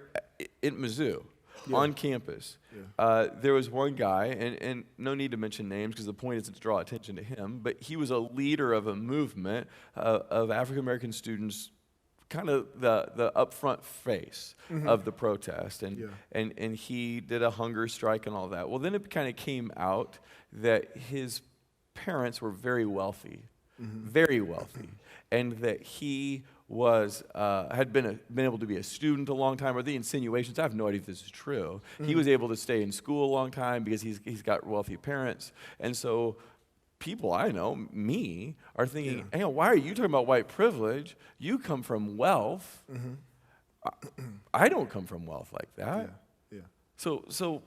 in Mizzou, on campus, there was one guy, and no need to mention names because the point isn't to draw attention to him, but he was a leader of a movement of African-American students, kind of the upfront face of the protest, and he did a hunger strike and all that. Well, then it kind of came out that his parents were very wealthy, and that he was had been able to be a student a long time, or the insinuations. I have no idea if this is true. He was able to stay in school a long time because he's got wealthy parents, and so people I know, me, are thinking, hey, why are you talking about white privilege? You come from wealth. I don't come from wealth like that. Yeah. So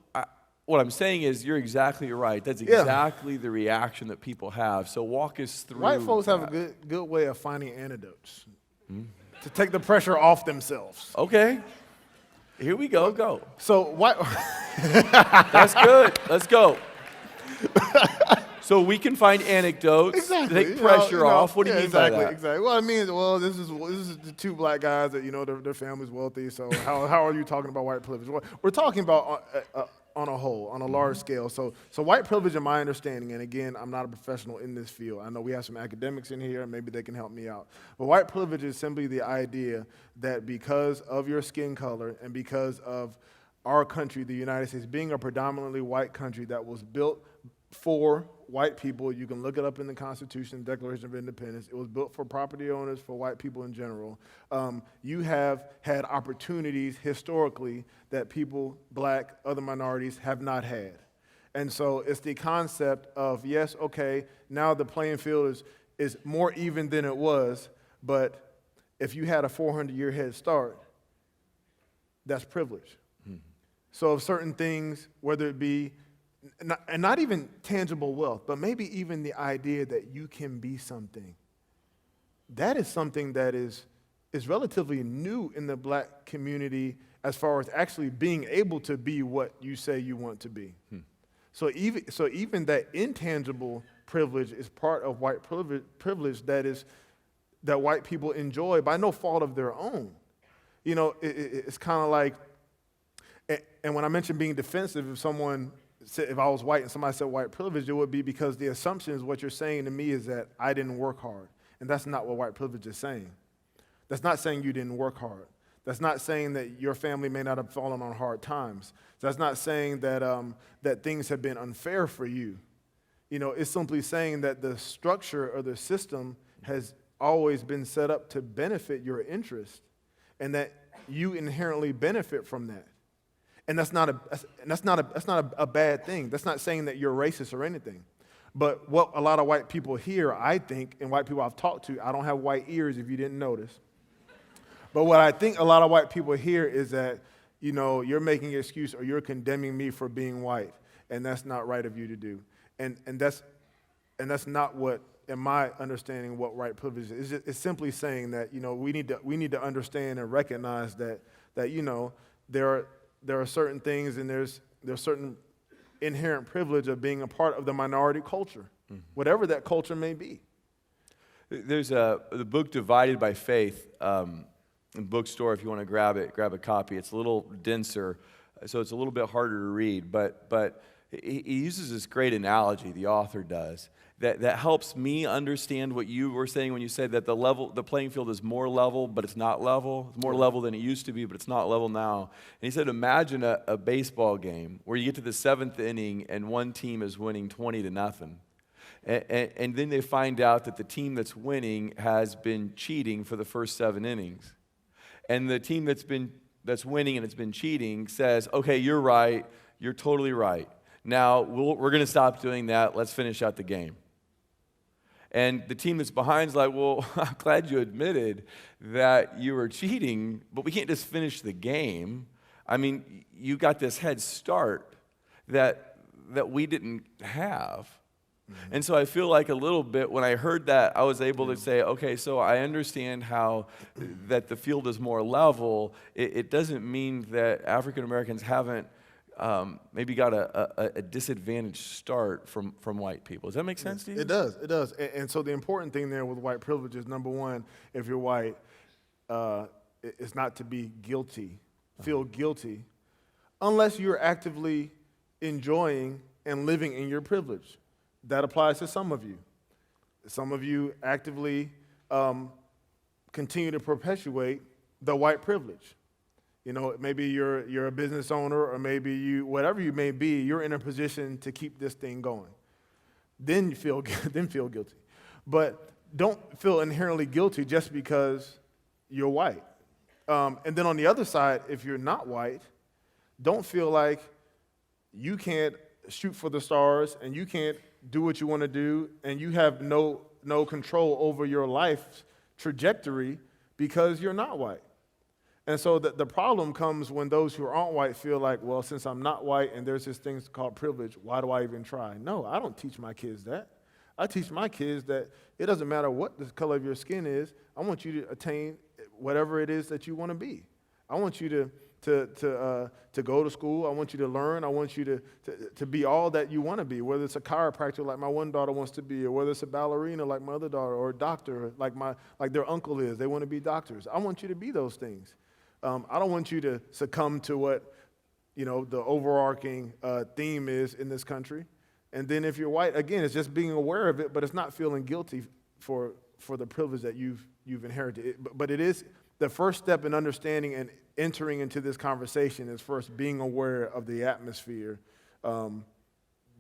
what I'm saying is you're exactly right. That's exactly the reaction that people have. So walk us through White folks have a good way of finding antidotes to take the pressure off themselves. Okay. Here we go. Go. So white. That's good. Let's go. So we can find anecdotes to take pressure off. What do you mean by that? Exactly. Well, I mean, this is the two black guys that their family's wealthy. So how are you talking about white privilege? Well, we're talking about on a whole, on a large scale. So white privilege, in my understanding, and again, I'm not a professional in this field. I know we have some academics in here, and maybe they can help me out. But white privilege is simply the idea that because of your skin color and because of our country, the United States, being a predominantly white country that was built for white people, you can look it up in the Constitution, Declaration of Independence. It was built for property owners, for white people in general. You have had opportunities historically that people, black, other minorities, have not had. And so it's the concept of, yes, okay, now the playing field is more even than it was, but if you had a 400-year head start, that's privilege. So if certain things, whether it be and not even tangible wealth, but maybe even the idea that you can be something. That is something that is relatively new in the black community as far as actually being able to be what you say you want to be. So even that intangible privilege is part of white privilege that white people enjoy by no fault of their own. You know, it's kind of like, and when I mentioned being defensive, if I was white and somebody said white privilege, it would be because the assumption is what you're saying to me is that I didn't work hard. And that's not what white privilege is saying. That's not saying you didn't work hard. That's not saying that your family may not have fallen on hard times. That's not saying that, that things have been unfair for you. You know, it's simply saying that the structure or the system has always been set up to benefit your interest and that you inherently benefit from that. And that's not a bad thing. That's not saying that you're racist or anything. But what a lot of white people hear, I think, and white people I've talked to, I don't have white ears if you didn't notice. But what I think a lot of white people hear is that, you know, you're making an excuse or you're condemning me for being white, and that's not right of you to do. And that's not what, in my understanding, what white privilege is. It's simply saying that, you know, we need to understand and recognize that you know, there are certain things and there's certain inherent privilege of being a part of the minority culture, whatever that culture may be. There's the book Divided by Faith in the bookstore. If you want to grab a copy. It's a little denser, so it's a little bit harder to read. But he uses this great analogy, the author does, that helps me understand what you were saying when you said that the playing field is more level, but it's not level. It's more level than it used to be, but it's not level now. And he said, imagine a baseball game where you get to the 7th inning and one team is winning 20-0. And then they find out that the team that's winning has been cheating for the first 7 innings. And the team that's winning and it's been cheating says, okay, you're right. You're totally right. Now, we're going to stop doing that. Let's finish out the game. And the team that's behind is like, well, I'm glad you admitted that you were cheating, but we can't just finish the game. I mean, you got this head start that we didn't have. Mm-hmm. And so I feel like a little bit, when I heard that, I was able to say, okay, so I understand how that the field is more level. It doesn't mean that African Americans haven't maybe got a disadvantaged start from white people. Does that make sense to you? It does. And so the important thing there with white privilege is, number one, if you're white, it's not to be guilty, feel guilty, unless you're actively enjoying and living in your privilege. That applies to some of you. Some of you actively continue to perpetuate the white privilege. You know, maybe you're a business owner, or maybe whatever you may be, you're in a position to keep this thing going. Then feel guilty. But don't feel inherently guilty just because you're white. And then on the other side, if you're not white, don't feel like you can't shoot for the stars and you can't do what you want to do and you have no control over your life trajectory because you're not white. And so the problem comes when those who aren't white feel like, well, since I'm not white and there's this thing called privilege, why do I even try? No, I don't teach my kids that. I teach my kids that it doesn't matter what the color of your skin is. I want you to attain whatever it is that you want to be. I want you to go to school. I want you to learn. I want you to be all that you want to be, whether it's a chiropractor like my one daughter wants to be, or whether it's a ballerina like my other daughter, or a doctor like their uncle is. They want to be doctors. I want you to be those things. I don't want you to succumb to what, you know, the overarching theme is in this country. And then if you're white, again, it's just being aware of it, but it's not feeling guilty for the privilege that you've inherited. But it is the first step in understanding and entering into this conversation is first being aware of the atmosphere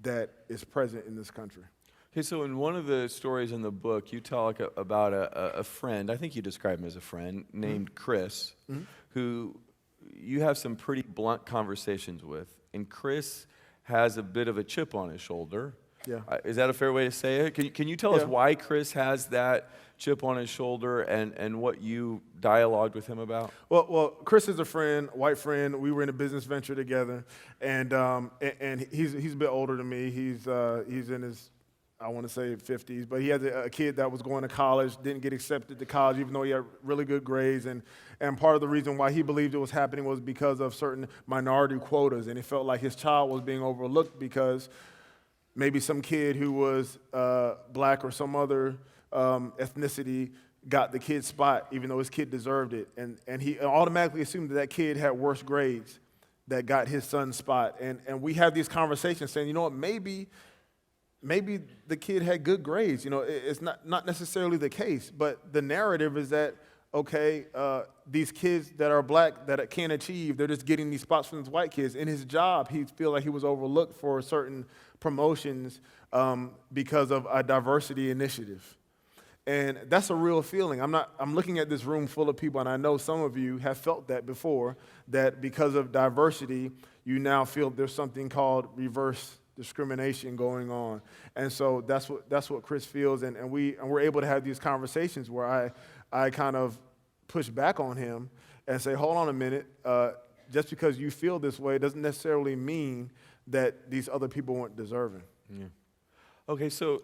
that is present in this country. Okay, so in one of the stories in the book, you talk about a friend, I think you describe him as a friend, named Chris, who you have some pretty blunt conversations with. And Chris has a bit of a chip on his shoulder. Yeah. Is that a fair way to say it? Can you tell us Yeah. why Chris has that chip on his shoulder and what you dialogued with him about? Well, Chris is a friend, white friend. We were in a business venture together, and he's a bit older than me. He's in his, I want to say 50s, but he has a kid that was going to college, didn't get accepted to college, even though he had really good grades. And part of the reason why he believed it was happening was because of certain minority quotas, and he felt like his child was being overlooked because maybe some kid who was black or some other ethnicity got the kid's spot, even though his kid deserved it. And he automatically assumed that kid had worse grades that got his son's spot. And we have these conversations saying, you know what, maybe the kid had good grades. You know, it's not necessarily the case, but the narrative is that, okay, these kids that are black that can't achieve, they're just getting these spots from these white kids. In his job, he feel like he was overlooked for certain promotions because of a diversity initiative. And that's a real feeling. I'm looking at this room full of people, and I know some of you have felt that before, that because of diversity, you now feel there's something called reverse discrimination going on. And so that's what Chris feels, and we're able to have these conversations where I kind of push back on him and say, hold on a minute, just because you feel this way doesn't necessarily mean that these other people weren't deserving. Yeah. Okay, so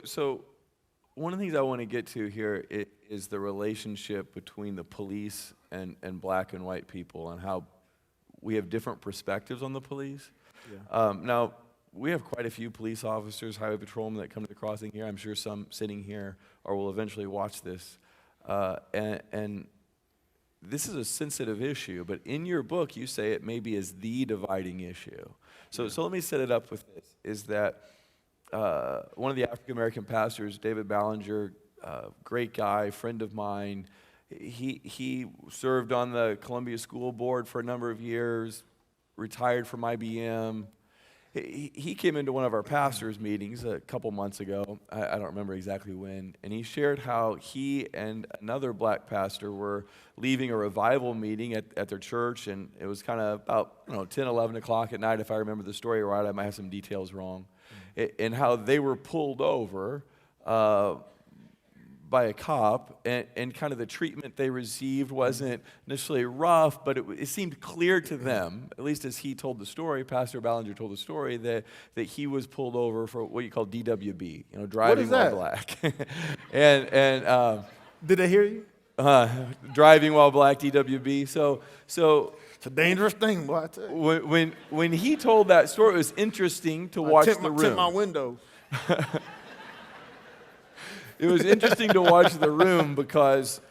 one of the things I want to get to here is the relationship between the police and black and white people, and how we have different perspectives on the police. Yeah. Now, we have quite a few police officers, highway patrolmen that come to the crossing here. I'm sure some sitting here or will eventually watch this. And this is a sensitive issue, but in your book, you say it maybe is the dividing issue. So let me set it up with this, is that one of the African-American pastors, David Ballinger, great guy, friend of mine, he served on the Columbia School Board for a number of years, retired from IBM. He came into one of our pastors' meetings a couple months ago, I don't remember exactly when, and he shared how he and another black pastor were leaving a revival meeting at their church, and it was kind of about 10, 11 o'clock at night, if I remember the story right. I might have some details wrong. And how they were pulled over by a cop, and kind of the treatment they received wasn't necessarily rough, but it seemed clear to them, at least as he told the story, Pastor Ballinger told the story, that he was pulled over for what you call DWB, driving while black. and Did they hear you? driving while black, DWB. So It's a dangerous thing, boy, I tell you. when he told that story, it was interesting to watch the room. Tint my windows. It was interesting to watch the room because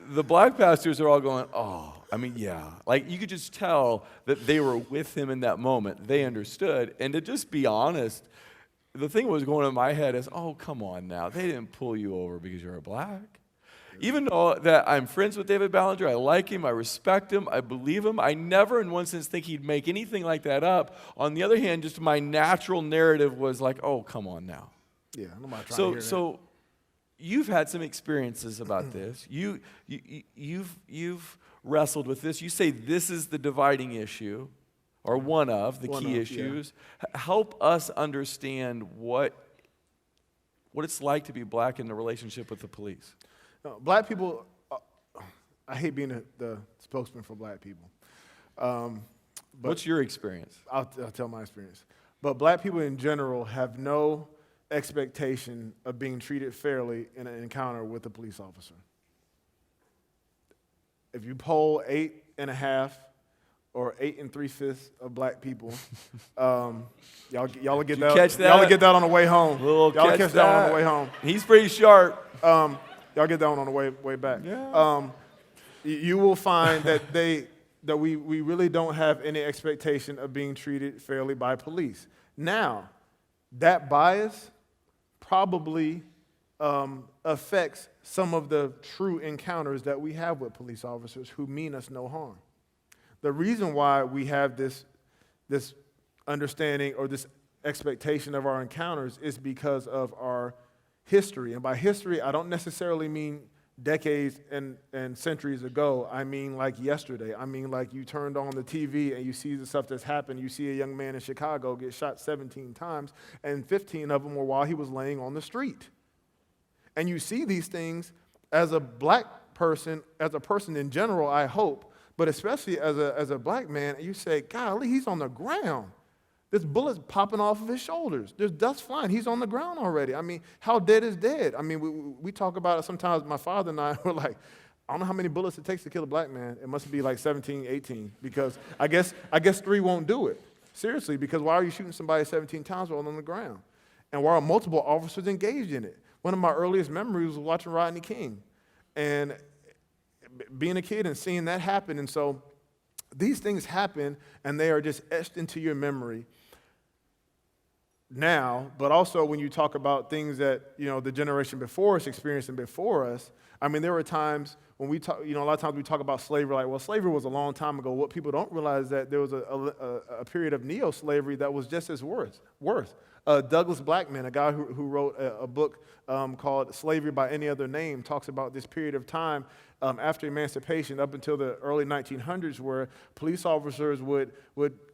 the black pastors are all going, oh, I mean, yeah. Like, you could just tell that they were with him in that moment. They understood. And to just be honest, the thing that was going in my head is, oh, come on now. They didn't pull you over because you're a black. Even though that I'm friends with David Ballinger, I like him, I respect him, I believe him, I never in one sense think he'd make anything like that up. On the other hand, just my natural narrative was like, oh, come on now. Yeah, nobody trying to hear that. So you've had some experiences about this. You've wrestled with this. You say this is the dividing issue, or one of the key issues. Yeah. Help us understand what it's like to be black in the relationship with the police. No, black people, I hate being the spokesman for black people. But what's your experience? I'll tell my experience. But black people in general have no expectation of being treated fairly in an encounter with a police officer. If you poll 8.5 or 8 3/5 of black people, y'all will get that. Catch that? Y'all will get that on the way home. We'll y'all catch that on the way home. He's pretty sharp. Y'all get that one on the way back. Yeah. You will find that we really don't have any expectation of being treated fairly by police. Now, that bias probably affects some of the true encounters that we have with police officers who mean us no harm. The reason why we have this understanding or this expectation of our encounters is because of our history. And by history, I don't necessarily mean decades and centuries ago, I mean like yesterday. I mean like you turned on the TV and you see the stuff that's happened. You see a young man in Chicago get shot 17 times, and 15 of them were while he was laying on the street. And you see these things as a black person, as a person in general, I hope, but especially as a black man, and you say, golly, he's on the ground. There's bullets popping off of his shoulders. There's dust flying. He's on the ground already. I mean, how dead is dead? I mean, we talk about it sometimes. My father and I were like, I don't know how many bullets it takes to kill a black man. It must be like 17, 18, because I guess 3 won't do it. Seriously, because why are you shooting somebody 17 times while on the ground? And why are multiple officers engaged in it? One of my earliest memories was watching Rodney King and being a kid and seeing that happen. And so these things happen, and they are just etched into your memory now, but also when you talk about things that, the generation before us experienced and before us. I mean, there were times when we talk, a lot of times we talk about slavery, like, well, slavery was a long time ago. What people don't realize is that there was a period of neo-slavery that was just as worse. Douglas Blackman, a guy who wrote a book called Slavery by Any Other Name, talks about this period of time after emancipation up until the early 1900s, where police officers would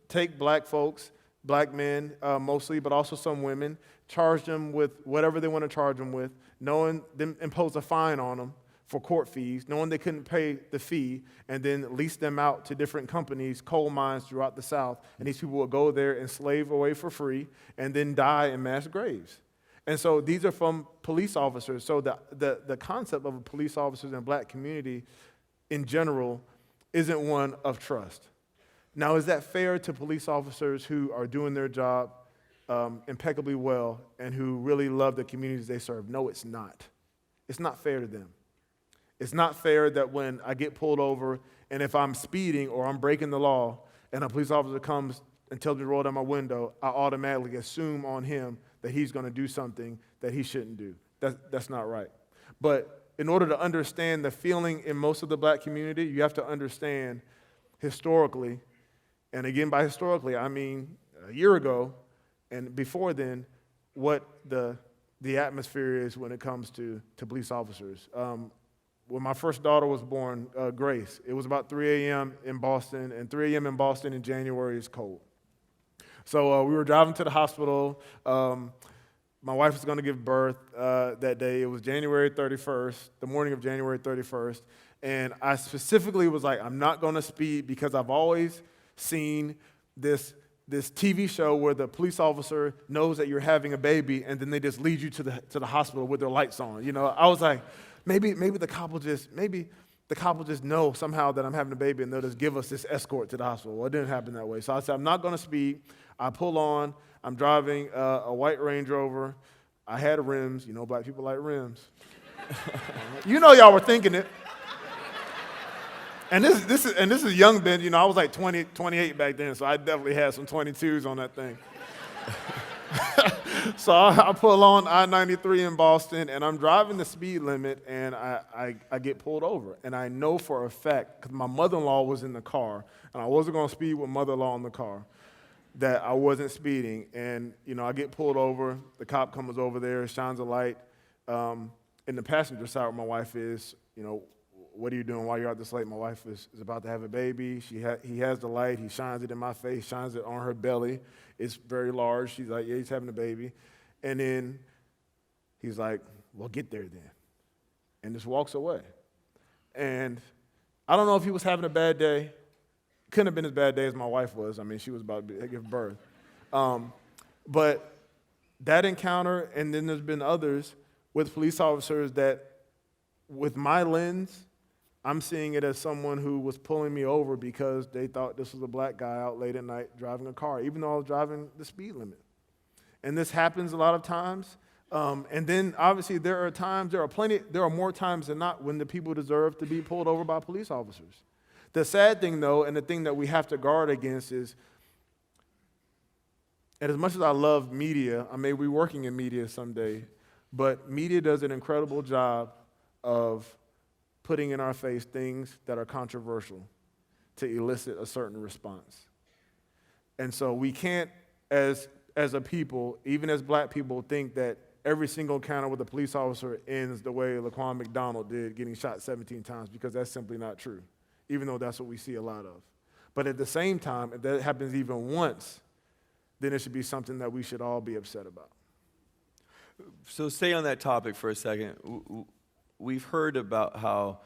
take black folks, black men mostly, but also some women, charge them with whatever they want to charge them with, knowing them impose a fine on them for court fees, knowing they couldn't pay the fee, and then lease them out to different companies, coal mines throughout the South, and these people would go there and slave away for free and then die in mass graves. And so these are from police officers. So the concept of a police officers in the black community in general isn't one of trust. Now, is that fair to police officers who are doing their job impeccably well and who really love the communities they serve? No, it's not. It's not fair to them. It's not fair that when I get pulled over and if I'm speeding or I'm breaking the law and a police officer comes and tells me to roll down my window, I automatically assume on him that he's going to do something that he shouldn't do. That's not right. But in order to understand the feeling in most of the black community, you have to understand historically. And again, by historically, I mean a year ago and before then, what the atmosphere is when it comes to police officers. When my first daughter was born, Grace, it was about 3 a.m. in Boston, and 3 a.m. in Boston in January is cold. So we were driving to the hospital. My wife was going to give birth that day. It was January 31st, the morning of January 31st, and I specifically was like, I'm not going to speed because I've always seen this TV show where the police officer knows that you're having a baby and then they just lead you to the hospital with their lights on. I was like, maybe the cop will just know somehow that I'm having a baby and they'll just give us this escort to the hospital. Well, it didn't happen that way. So I said, I'm not going to speed. I pull on. I'm driving a white Range Rover. I had rims. Black people like rims. Y'all were thinking it. And this is young Ben. I was like 20, 28 back then, so I definitely had some 22s on that thing. So I pull on I-93 in Boston, and I'm driving the speed limit, and I get pulled over. And I know for a fact, because my mother-in-law was in the car, and I wasn't going to speed with mother-in-law in the car, that I wasn't speeding. And, I get pulled over. The cop comes over there, shines a light. In the passenger side where my wife is, what are you doing while you're out this late? My wife is about to have a baby. He has the light. He shines it in my face, shines it on her belly. It's very large. She's like, yeah, he's having a baby. And then he's like, well, get there then. And just walks away. And I don't know if he was having a bad day. Couldn't have been as bad a day as my wife was. I mean, she was about to give birth. But that encounter, and then there's been others with police officers that, with my lens, I'm seeing it as someone who was pulling me over because they thought this was a black guy out late at night driving a car, even though I was driving the speed limit. And this happens a lot of times. And then obviously there are more times than not when the people deserve to be pulled over by police officers. The sad thing though, and the thing that we have to guard against is, and as much as I love media, I may be working in media someday, but media does an incredible job of putting in our face things that are controversial to elicit a certain response. And so we can't, as a people, even as black people, think that every single encounter with a police officer ends the way Laquan McDonald did, getting shot 17 times, because that's simply not true, even though that's what we see a lot of. But at the same time, if that happens even once, then it should be something that we should all be upset about. So stay on that topic for a second. We've heard about how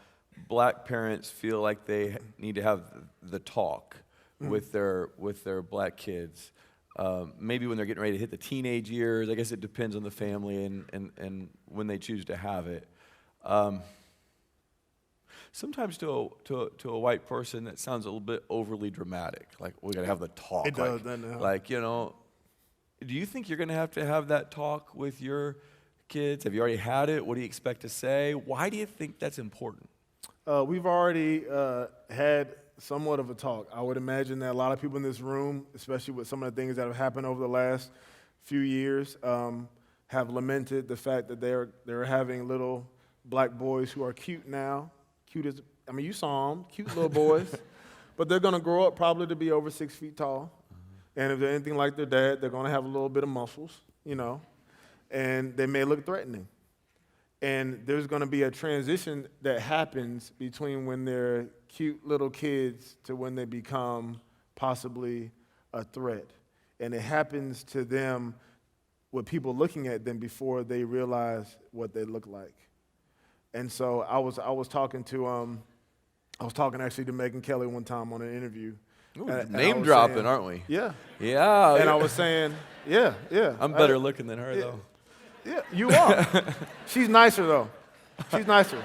black parents feel like they need to have the talk with their black kids. Maybe when they're getting ready to hit the teenage years. I guess it depends on the family and when they choose to have it. Sometimes to a white person that sounds a little bit overly dramatic. Like, we got to have the talk. It does, doesn't it? Like, you know, do you think you're going to have that talk with your kids? Have you already had it? What do you expect to say? Why do you think that's important? We've already had somewhat of a talk. I would imagine that a lot of people in this room, especially with some of the things that have happened over the last few years, have lamented the fact that they're having little black boys who are cute now. Cute as, I mean, you saw them, cute little boys. But they're going to grow up probably to be over 6 feet tall. And if they're anything like their dad, they're going to have a little bit of muscles, you know. And they may look threatening. And there's going to be a transition that happens between when they're cute little kids to when they become possibly a threat. And it happens to them with people looking at them before they realize what they look like. And so I was talking actually to Megyn Kelly one time on an interview. Ooh, and I name was dropping, saying, aren't we? Yeah. Yeah. And I was saying, yeah. I'm better looking than her, though. Yeah, you are. She's nicer, though. She's nicer.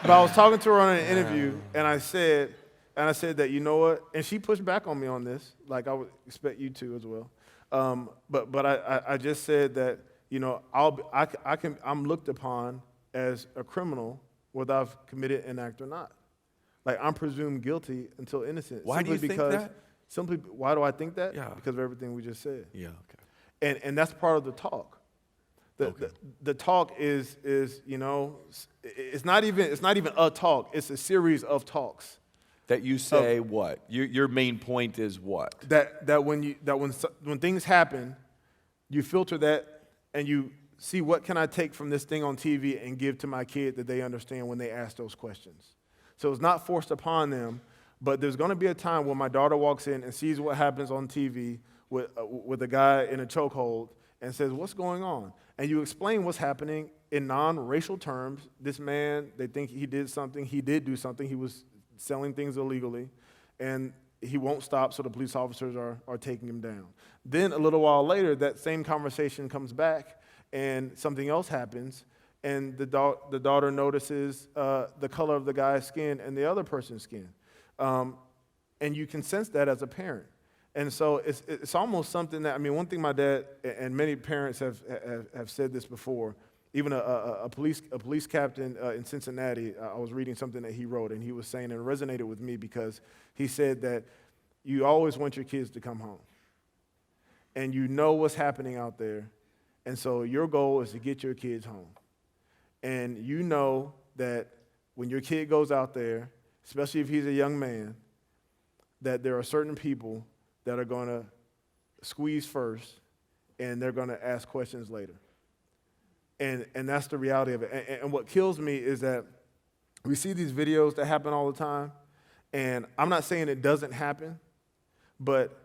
But I was talking to her on an interview, and I said that, you know what? And she pushed back on me on this, like I would expect you to as well. But I just said that, you know, I'm looked upon as a criminal whether I've committed an act or not. Like, I'm presumed guilty until innocent. Why do you think that? Simply, why do I think that? Yeah. Because of everything we just said. Yeah, okay. And that's part of the talk. The talk is you know, it's not even a talk. It's a series of talks. That you say what? Your main point is what? That when things happen, you filter that and you see what can I take from this thing on TV and give to my kid that they understand when they ask those questions. So it's not forced upon them, but there's going to be a time when my daughter walks in and sees what happens on TV with a guy in a chokehold and says, "What's going on?" And you explain what's happening in non-racial terms. This man, they think he did something. He did do something. He was selling things illegally, and he won't stop, so the police officers are taking him down. Then a little while later, that same conversation comes back, and something else happens, and the daughter notices the color of the guy's skin and the other person's skin. And you can sense that as a parent. And so it's almost something that, I mean, one thing my dad and many parents have said this before. Even a police captain in Cincinnati, I was reading something that he wrote, and he was saying, and it resonated with me because he said that you always want your kids to come home. And you know what's happening out there. And so your goal is to get your kids home. And you know that when your kid goes out there, especially if he's a young man, that there are certain people that are going to squeeze first, and they're going to ask questions later. And that's the reality of it. And what kills me is that we see these videos that happen all the time, and I'm not saying it doesn't happen, but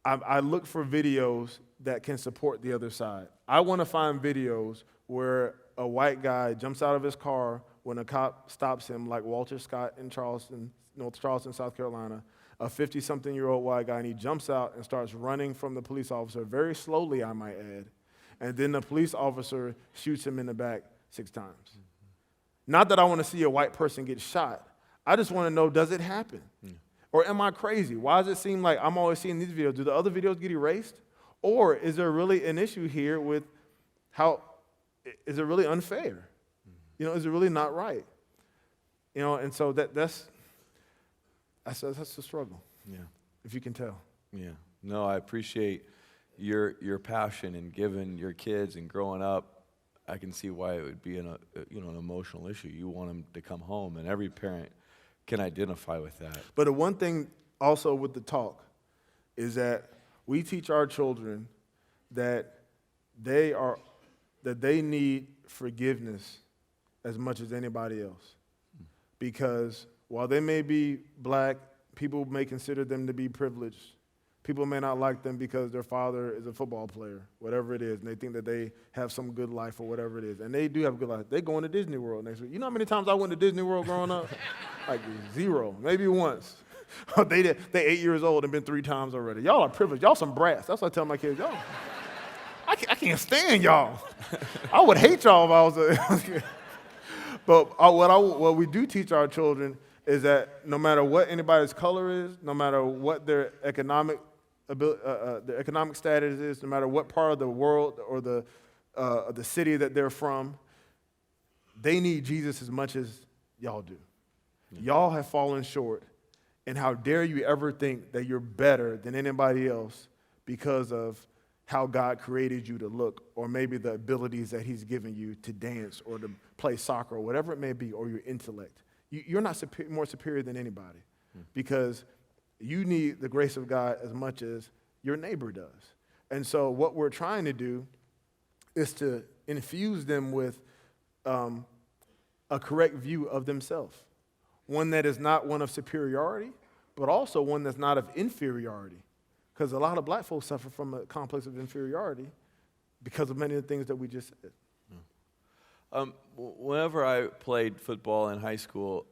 I look for videos that can support the other side. I want to find videos where a white guy jumps out of his car when a cop stops him, like Walter Scott in North Charleston, South Carolina, a 50-something-year-old white guy, and he jumps out and starts running from the police officer, very slowly, I might add. And then the police officer shoots him in the back 6 times. Mm-hmm. Not that I want to see a white person get shot. I just want to know, does it happen? Mm. Or am I crazy? Why does it seem like I'm always seeing these videos? Do the other videos get erased? Or is there really an issue here with is it really unfair? Mm-hmm. You know, is it really not right? You know, and so that's the struggle. Yeah. If you can tell. Yeah. No, I appreciate your passion in giving your kids and growing up. I can see why it would be an emotional issue. You want them to come home, and every parent can identify with that. But the one thing also with the talk is that we teach our children that they need forgiveness as much as anybody else. Because while they may be black, people may consider them to be privileged. People may not like them because their father is a football player, whatever it is, and they think that they have some good life or whatever it is. And they do have a good life. They going to Disney World next week. You know how many times I went to Disney World growing up? Like 0, maybe once. They 8 years old and been 3 times already. Y'all are privileged. Y'all some brats. That's what I tell my kids. Y'all, I can't stand y'all. I would hate y'all if I was a kid. But what we do teach our children is that no matter what anybody's color is, no matter what their economic status is, no matter what part of the world or the city that they're from, they need Jesus as much as y'all do. Y'all have fallen short, and how dare you ever think that you're better than anybody else because of how God created you to look, or maybe the abilities that he's given you to dance or to play soccer or whatever it may be, or your intellect. You're not more superior than anybody because you need the grace of God as much as your neighbor does. And so what we're trying to do is to infuse them with a correct view of themselves, one that is not one of superiority, but also one that's not of inferiority. Because a lot of black folks suffer from a complex of inferiority because of many of the things that we just said. Whenever I played football in high school,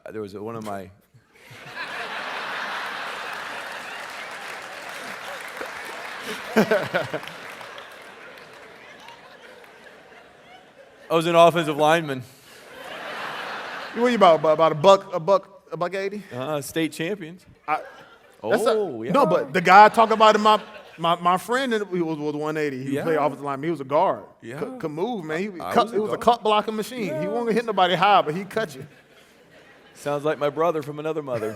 there was one of my... I was an offensive lineman. What are you about a buck 80? State champions. Yeah. Yeah. No, but the guy I talk about in my friend, he was 180. He Yeah. played offensive lineman. He was a guard. Yeah. Could move, man. He was a was a guard. cut blocking machine. Yeah. He won't hit nobody high, but he cut you. Sounds like my brother from another mother.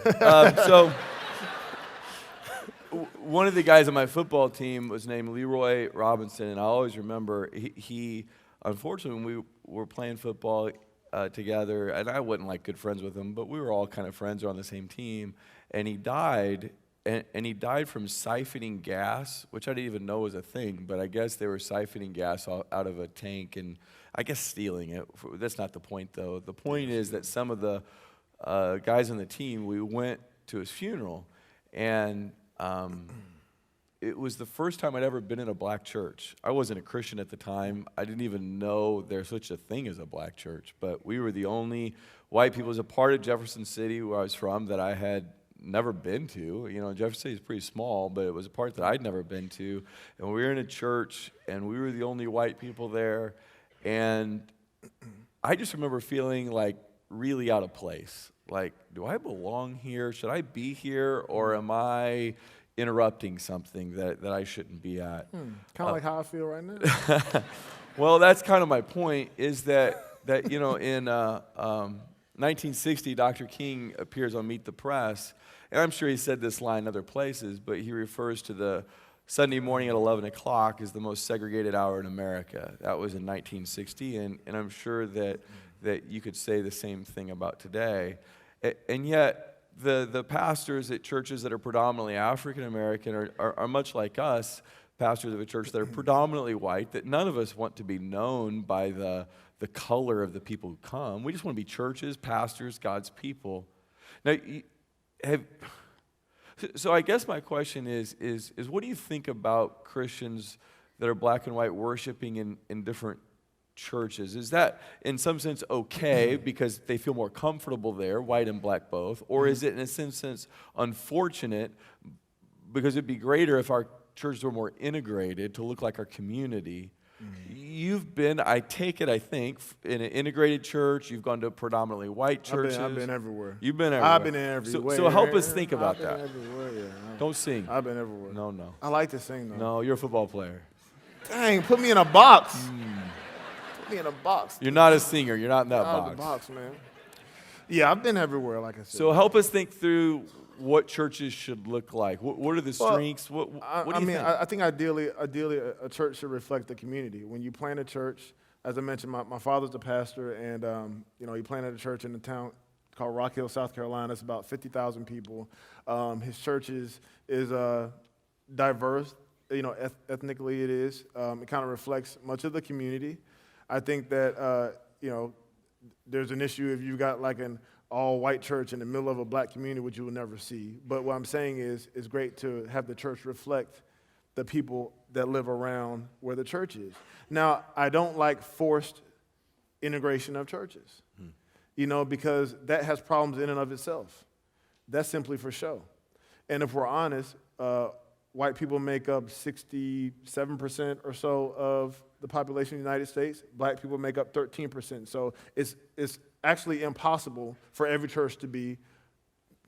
One of the guys on my football team was named Leroy Robinson, and I always remember he unfortunately, when we were playing football together, and I wasn't like good friends with him, but we were all kind of friends on the same team, and he died, and he died from siphoning gas, which I didn't even know was a thing, but I guess they were siphoning gas out of a tank, and I guess stealing it. That's not the point, though. The point is that some of the guys on the team, we went to his funeral, and it was the first time I'd ever been in a black church. I wasn't a Christian at the time. I didn't even know there's such a thing as a black church, but we were the only white people. It was a part of Jefferson City, where I was from, that I had never been to. You know, Jefferson City is pretty small, but it was a part that I'd never been to. And we were in a church, and we were the only white people there. And I just remember feeling like really out of place. Like, do I belong here? Should I be here? Or am I interrupting something that I shouldn't be at? Kind of like how I feel right now. Well, that's kind of my point, is that you know, in 1960, Dr. King appears on Meet the Press, and I'm sure he said this line other places, but he refers to the Sunday morning at 11 o'clock as the most segregated hour in America. That was in 1960, and I'm sure that you could say the same thing about today. And yet, the pastors at churches that are predominantly African American are much like us, pastors of a church that are predominantly white, that none of us want to be known by the color of the people who come. We just want to be churches, pastors, God's people. Now, so I guess my question is what do you think about Christians that are black and white worshiping in different churches? Is that in some sense okay because they feel more comfortable there, white and black both? Or is it in some sense unfortunate because it'd be greater if our churches were more integrated to look like our community? You've been, I think, in an integrated church. You've gone to predominantly white churches. I've been everywhere. You've been everywhere. I've been everywhere. So help us think about I've that. been everywhere, yeah. Don't sing. I've been everywhere. No. I like to sing, though. No, you're a football player. Dang, put me in a box. Put me in a box. You're not a singer. You're not in that Out of box. the box, man. Yeah, I've been everywhere, like I said. So help us think through what churches should look like. What are the strengths? What do you think? I think ideally, a church should reflect the community. When you plant a church, as I mentioned, my father's a pastor, and he planted a church in a town called Rock Hill, South Carolina. It's about 50,000 people. His church is diverse ethnically it is. It kind of reflects much of the community. I think that, there's an issue if you've got like an all-white church in the middle of a black community, which you will never see. But what I'm saying is, it's great to have the church reflect the people that live around where the church is. Now, I don't like forced integration of churches, because that has problems in and of itself. That's simply for show. And if we're honest, white people make up 67% or so of the population of the United States. Black people make up 13%. So it's actually impossible for every church to be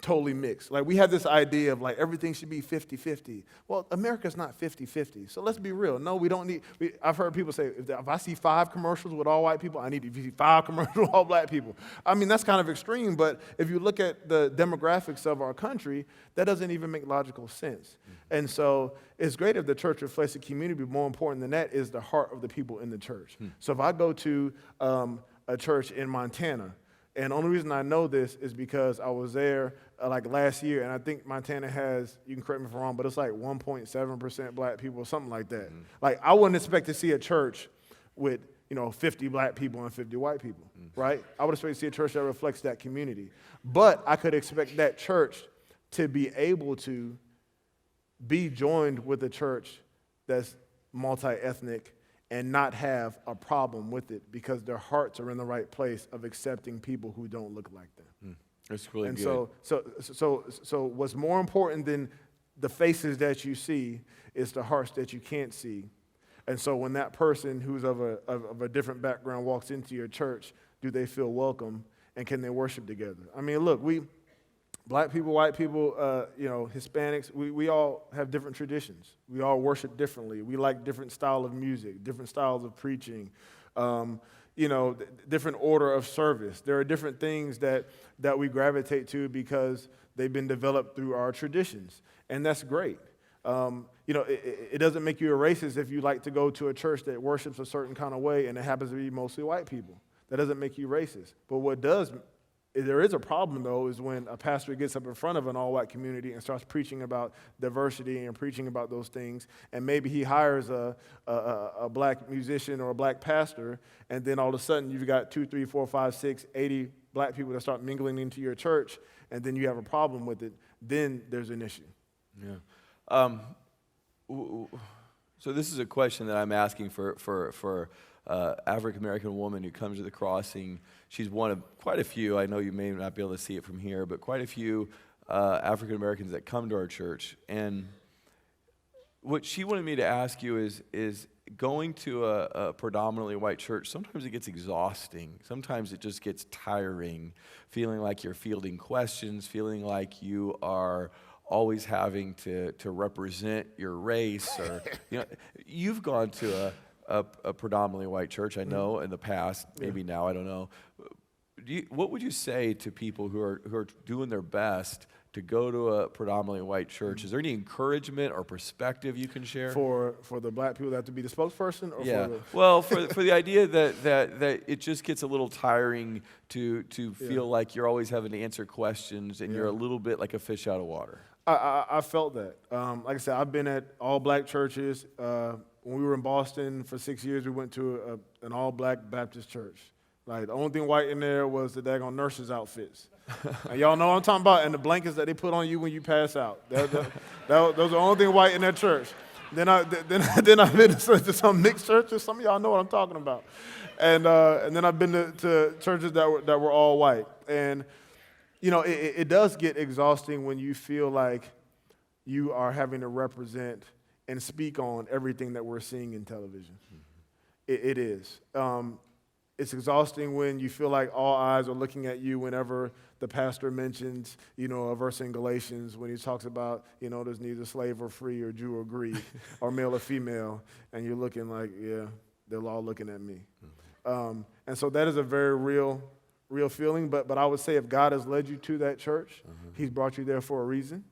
totally mixed. Like, we have this idea of like everything should be 50-50. Well, America's not 50-50. So let's be real. No, we don't need, I've heard people say, if I see 5 commercials with all white people, I need to see 5 commercials with all black people. I mean, that's kind of extreme, but if you look at the demographics of our country, that doesn't even make logical sense. And so it's great if the church reflects the community, but more important than that is the heart of the people in the church. So if I go to a church in Montana, and the only reason I know this is because I was there like last year, and I think Montana has, you can correct me if I'm wrong, but it's like 1.7% black people, something like that. Like, I wouldn't expect to see a church with, 50 black people and 50 white people, right? I would expect to see a church that reflects that community. But I could expect that church to be able to be joined with a church that's multi-ethnic and not have a problem with it because their hearts are in the right place of accepting people who don't look like them. That's really And good. so what's more important than the faces that you see is the hearts that you can't see. And so when that person who's of a different background walks into your church, do they feel welcome and can they worship together? I mean, look, black people, white people, Hispanics, we all have different traditions. We all worship differently. We like different style of music, different styles of preaching, different order of service. There are different things that we gravitate to because they've been developed through our traditions, and that's great. It doesn't make you a racist if you like to go to a church that worships a certain kind of way and it happens to be mostly white people. That doesn't make you racist. But what does, there is a problem, though, is when a pastor gets up in front of an all-white community and starts preaching about diversity and preaching about those things, and maybe he hires a black musician or a black pastor, and then all of a sudden you've got 2, 3, 4, 5, 6, 80 black people that start mingling into your church, and then you have a problem with it, then there's an issue. Yeah. So this is a question that I'm asking for African-American woman who comes to the crossing. She's one of quite a few, I know you may not be able to see it from here, but quite a few African-Americans that come to our church. And what she wanted me to ask you is going to a predominantly white church, sometimes it gets exhausting. Sometimes it just gets tiring, feeling like you're fielding questions, feeling like you are always having to represent your race. Or you've gone to a predominantly white church, I know, in the past, maybe now, I don't know. What would you say to people who are doing their best to go to a predominantly white church? Is there any encouragement or perspective you can share? For the black people that have to be the spokesperson? Or Yeah. for the... Well, for the idea that it just gets a little tiring to feel like you're always having to answer questions and you're a little bit like a fish out of water. I felt that. Like I said, I've been at all black churches. When we were in Boston for 6 years, we went to an all black Baptist church. Like, the only thing white in there was the daggone nurses' outfits. And y'all know what I'm talking about, and the blankets that they put on you when you pass out. Those are the only thing white in that church. Then I've been to some mixed churches. Some of y'all know what I'm talking about. And then I've been to churches that were all white. And it does get exhausting when you feel like you are having to represent and speak on everything that we're seeing in television. It is. It's exhausting when you feel like all eyes are looking at you whenever the pastor mentions, a verse in Galatians when he talks about, there's neither slave or free or Jew or Greek or male or female, and you're looking like, yeah, they're all looking at me. And so that is a very real feeling, but I would say if God has led you to that church, he's brought you there for a reason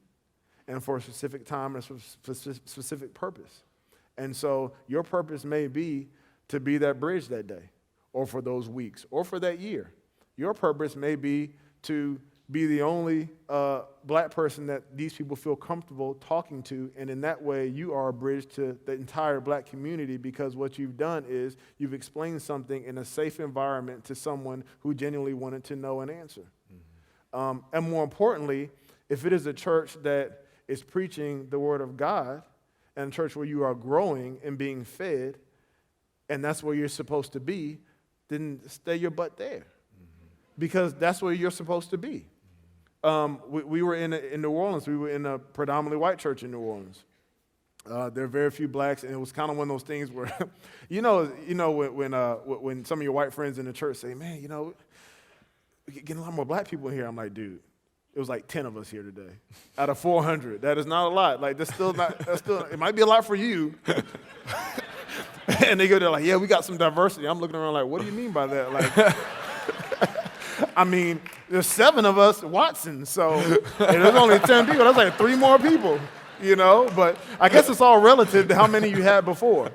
and for a specific time and a specific purpose. And so your purpose may be to be that bridge that day or for those weeks or for that year. Your purpose may be to be the only black person that these people feel comfortable talking to, and in that way you are a bridge to the entire black community, because what you've done is you've explained something in a safe environment to someone who genuinely wanted to know an answer. And more importantly, if it is a church that is preaching the word of God, and a church where you are growing and being fed, and that's where you're supposed to be, then stay your butt there, because that's where you're supposed to be. We were in New Orleans. We were in a predominantly white church in New Orleans. There are very few blacks, and it was kind of one of those things where, when some of your white friends in the church say, "Man, we're getting a lot more black people in here," I'm like, "Dude, it was like 10 of us here today, out of 400. That is not a lot. Like, that's still, it might be a lot for you." And they go there like, "Yeah, we got some diversity." I'm looking around like, "What do you mean by that?" Like, I mean, there's 7 of us, Watson, so and there's only 10 people. That's like 3 more people, But I guess it's all relative to how many you had before.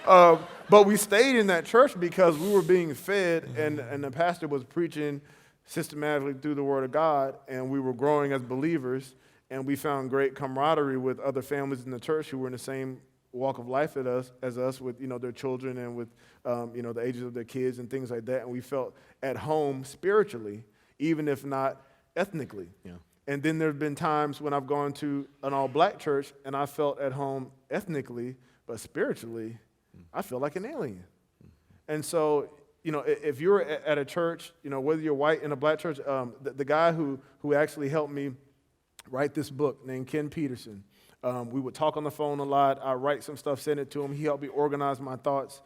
But we stayed in that church because we were being fed, and the pastor was preaching systematically through the Word of God, and we were growing as believers, and we found great camaraderie with other families in the church who were in the same walk of life as us with their children and with the ages of their kids and things like that, and we felt at home spiritually, even if not ethnically. Yeah. And then there have been times when I've gone to an all-black church and I felt at home ethnically, but spiritually, I feel like an alien. And so, if you're at a church, whether you're white in a black church, the guy who actually helped me write this book, named Ken Peterson, we would talk on the phone a lot. I write some stuff, send it to him. He helped me organize my thoughts.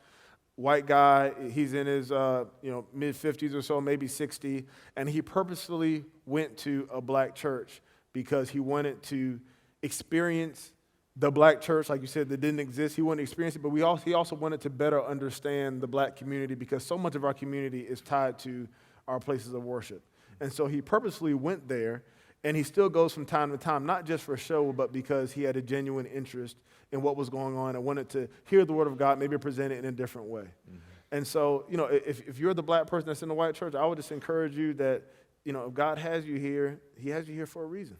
White guy, he's in his mid-50s or so, maybe 60, and he purposefully went to a black church because he wanted to experience the black church, like you said, that didn't exist. He wanted to experience it, but he also wanted to better understand the black community, because so much of our community is tied to our places of worship. And so he purposely went there, and he still goes from time to time, not just for show, but because he had a genuine interest in what was going on and wanted to hear the word of God, maybe present it in a different way. And so, if you're the black person that's in the white church, I would just encourage you that, if God has you here, he has you here for a reason.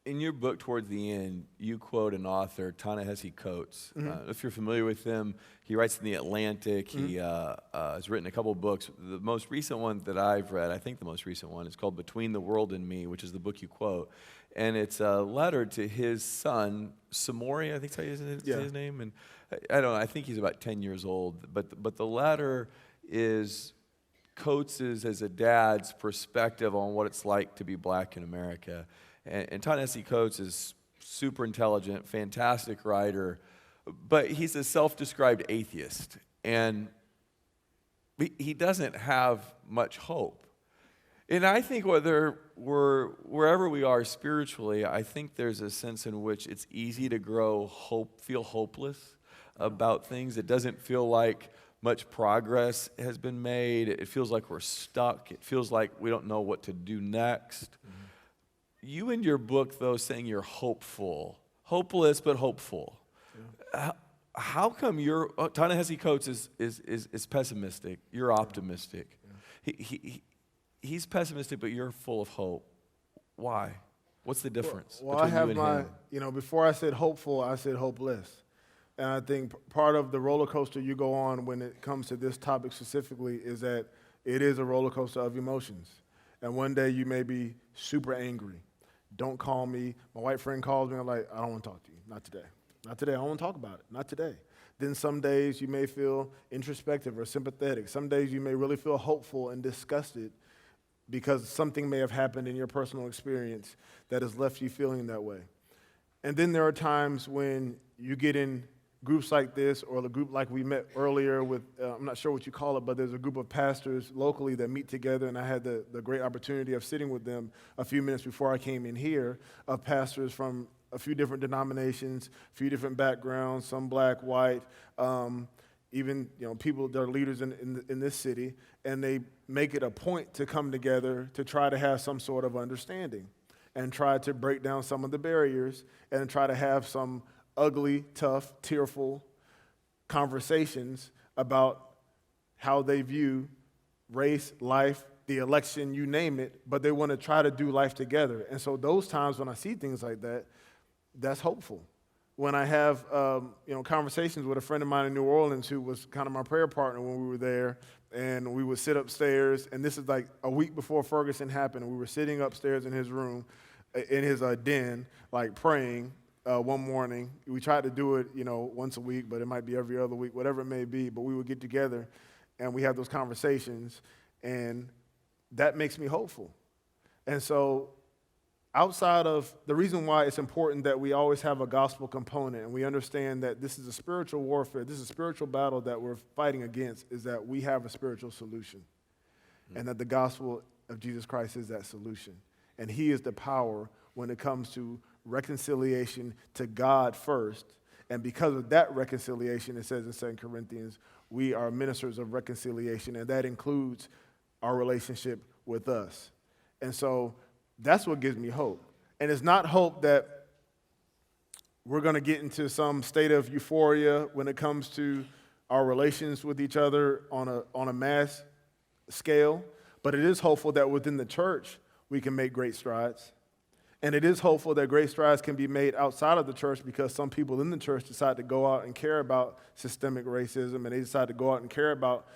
In your book, towards the end, you quote an author, Ta-Nehisi Coates. If you're familiar with him, he writes in The Atlantic. He has written a couple of books. The most recent one that I've read, I think the most recent one, is called Between the World and Me, which is the book you quote. And it's a letter to his son, Samori, I think that's his name. And I don't know, I think he's about 10 years old. But the letter is Coates's, as a dad's, perspective on what it's like to be black in America. And Ta-Nehisi Coates is super intelligent, fantastic writer, but he's a self-described atheist, and he doesn't have much hope. And I think wherever we are spiritually, I think there's a sense in which it's easy to feel hopeless about things. It doesn't feel like much progress has been made. It feels like we're stuck. It feels like we don't know what to do next. You in your book, though, saying you're hopeful, hopeless but hopeful. Yeah. How come Ta-Nehisi Coates is pessimistic? You're optimistic. Yeah. He's pessimistic, but you're full of hope. Why? What's the difference? Well, I have before I said hopeful, I said hopeless. And I think part of the roller coaster you go on when it comes to this topic specifically is that it is a roller coaster of emotions. And one day you may be super angry. Don't call me. My white friend calls me. I'm like, I don't want to talk to you. Not today. Not today. I don't want to talk about it. Not today. Then some days you may feel introspective or sympathetic. Some days you may really feel hopeful and disgusted because something may have happened in your personal experience that has left you feeling that way. And then there are times when you get in groups like this, or the group like we met earlier with, I'm not sure what you call it, but there's a group of pastors locally that meet together, and I had the great opportunity of sitting with them a few minutes before I came in here, of pastors from a few different denominations, a few different backgrounds, some black, white, even people that are leaders in this city, and they make it a point to come together to try to have some sort of understanding and try to break down some of the barriers and try to have some ugly, tough, tearful conversations about how they view race, life, the election, you name it, but they want to try to do life together. And so those times when I see things like that, that's hopeful. When I have conversations with a friend of mine in New Orleans who was kind of my prayer partner when we were there, and we would sit upstairs, and this is like a week before Ferguson happened, and we were sitting upstairs in his room, in his den, like praying one morning. We tried to do it, once a week, but it might be every other week, whatever it may be, but we would get together, and we have those conversations, and that makes me hopeful. And so outside of the reason why it's important that we always have a gospel component and we understand that this is a spiritual warfare, this is a spiritual battle that we're fighting against, is that we have a spiritual solution. And that the gospel of Jesus Christ is that solution. And he is the power when it comes to reconciliation to God first. And because of that reconciliation, it says in 2 Corinthians, we are ministers of reconciliation, and that includes our relationship with us. And so that's what gives me hope. And it's not hope that we're going to get into some state of euphoria when it comes to our relations with each other on a mass scale, but it is hopeful that within the church we can make great strides. And it is hopeful that great strides can be made outside of the church because some people in the church decide to go out and care about systemic racism, and they decide to go out and care about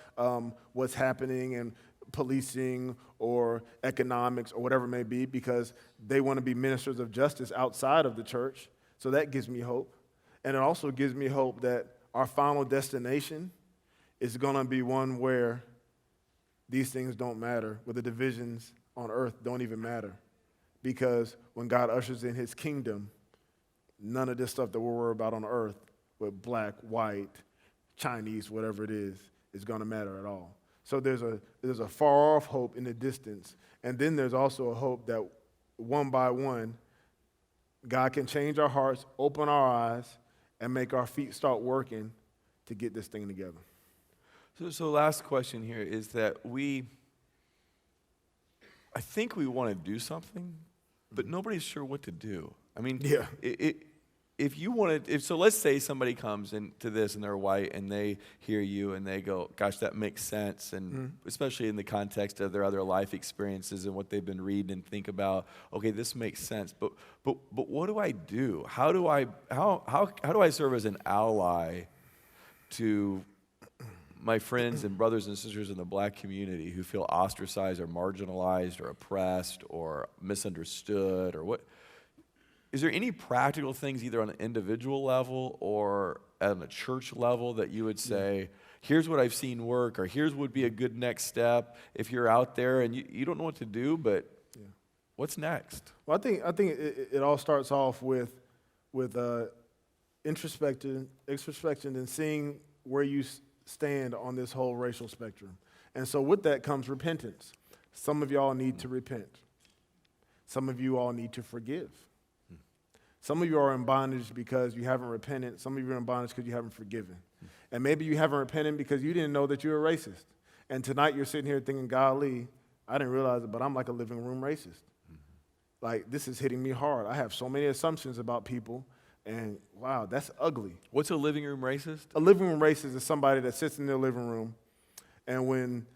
what's happening and policing or economics or whatever it may be because they want to be ministers of justice outside of the church. So that gives me hope. And it also gives me hope that our final destination is going to be one where these things don't matter, where the divisions on earth don't even matter. Because when God ushers in his kingdom, none of this stuff that we're worried about on earth with black, white, Chinese, whatever it is going to matter at all. So there's a far-off hope in the distance. And then there's also a hope that one by one, God can change our hearts, open our eyes, and make our feet start working to get this thing together. So last question here is that I think we want to do something, but nobody's sure what to do. I mean, Yeah. If you want to, so let's say somebody comes into this and they're white and they hear you and they go, gosh, that makes sense. And especially in the context of their other life experiences and what they've been reading and think about, okay, this makes sense. But what do I do? How do I serve as an ally to my friends and brothers and sisters in the black community who feel ostracized or marginalized or oppressed or misunderstood or what? Is there any practical things either on an individual level or at a church level that you would say, here's what I've seen work, or here's what would be a good next step if you're out there and you don't know what to do, but what's next? Well, I think it all starts off with introspection and seeing where you stand on this whole racial spectrum. And so with that comes repentance. Some of y'all need to repent. Some of you all need to forgive. Some of you are in bondage because you haven't repented. Some of you are in bondage because you haven't forgiven. And maybe you haven't repented because you didn't know that you were racist. And tonight you're sitting here thinking, golly, I didn't realize it, but I'm like a living room racist. Like, this is hitting me hard. I have so many assumptions about people, and wow, that's ugly. What's a living room racist? A living room racist is somebody that sits in their living room, and when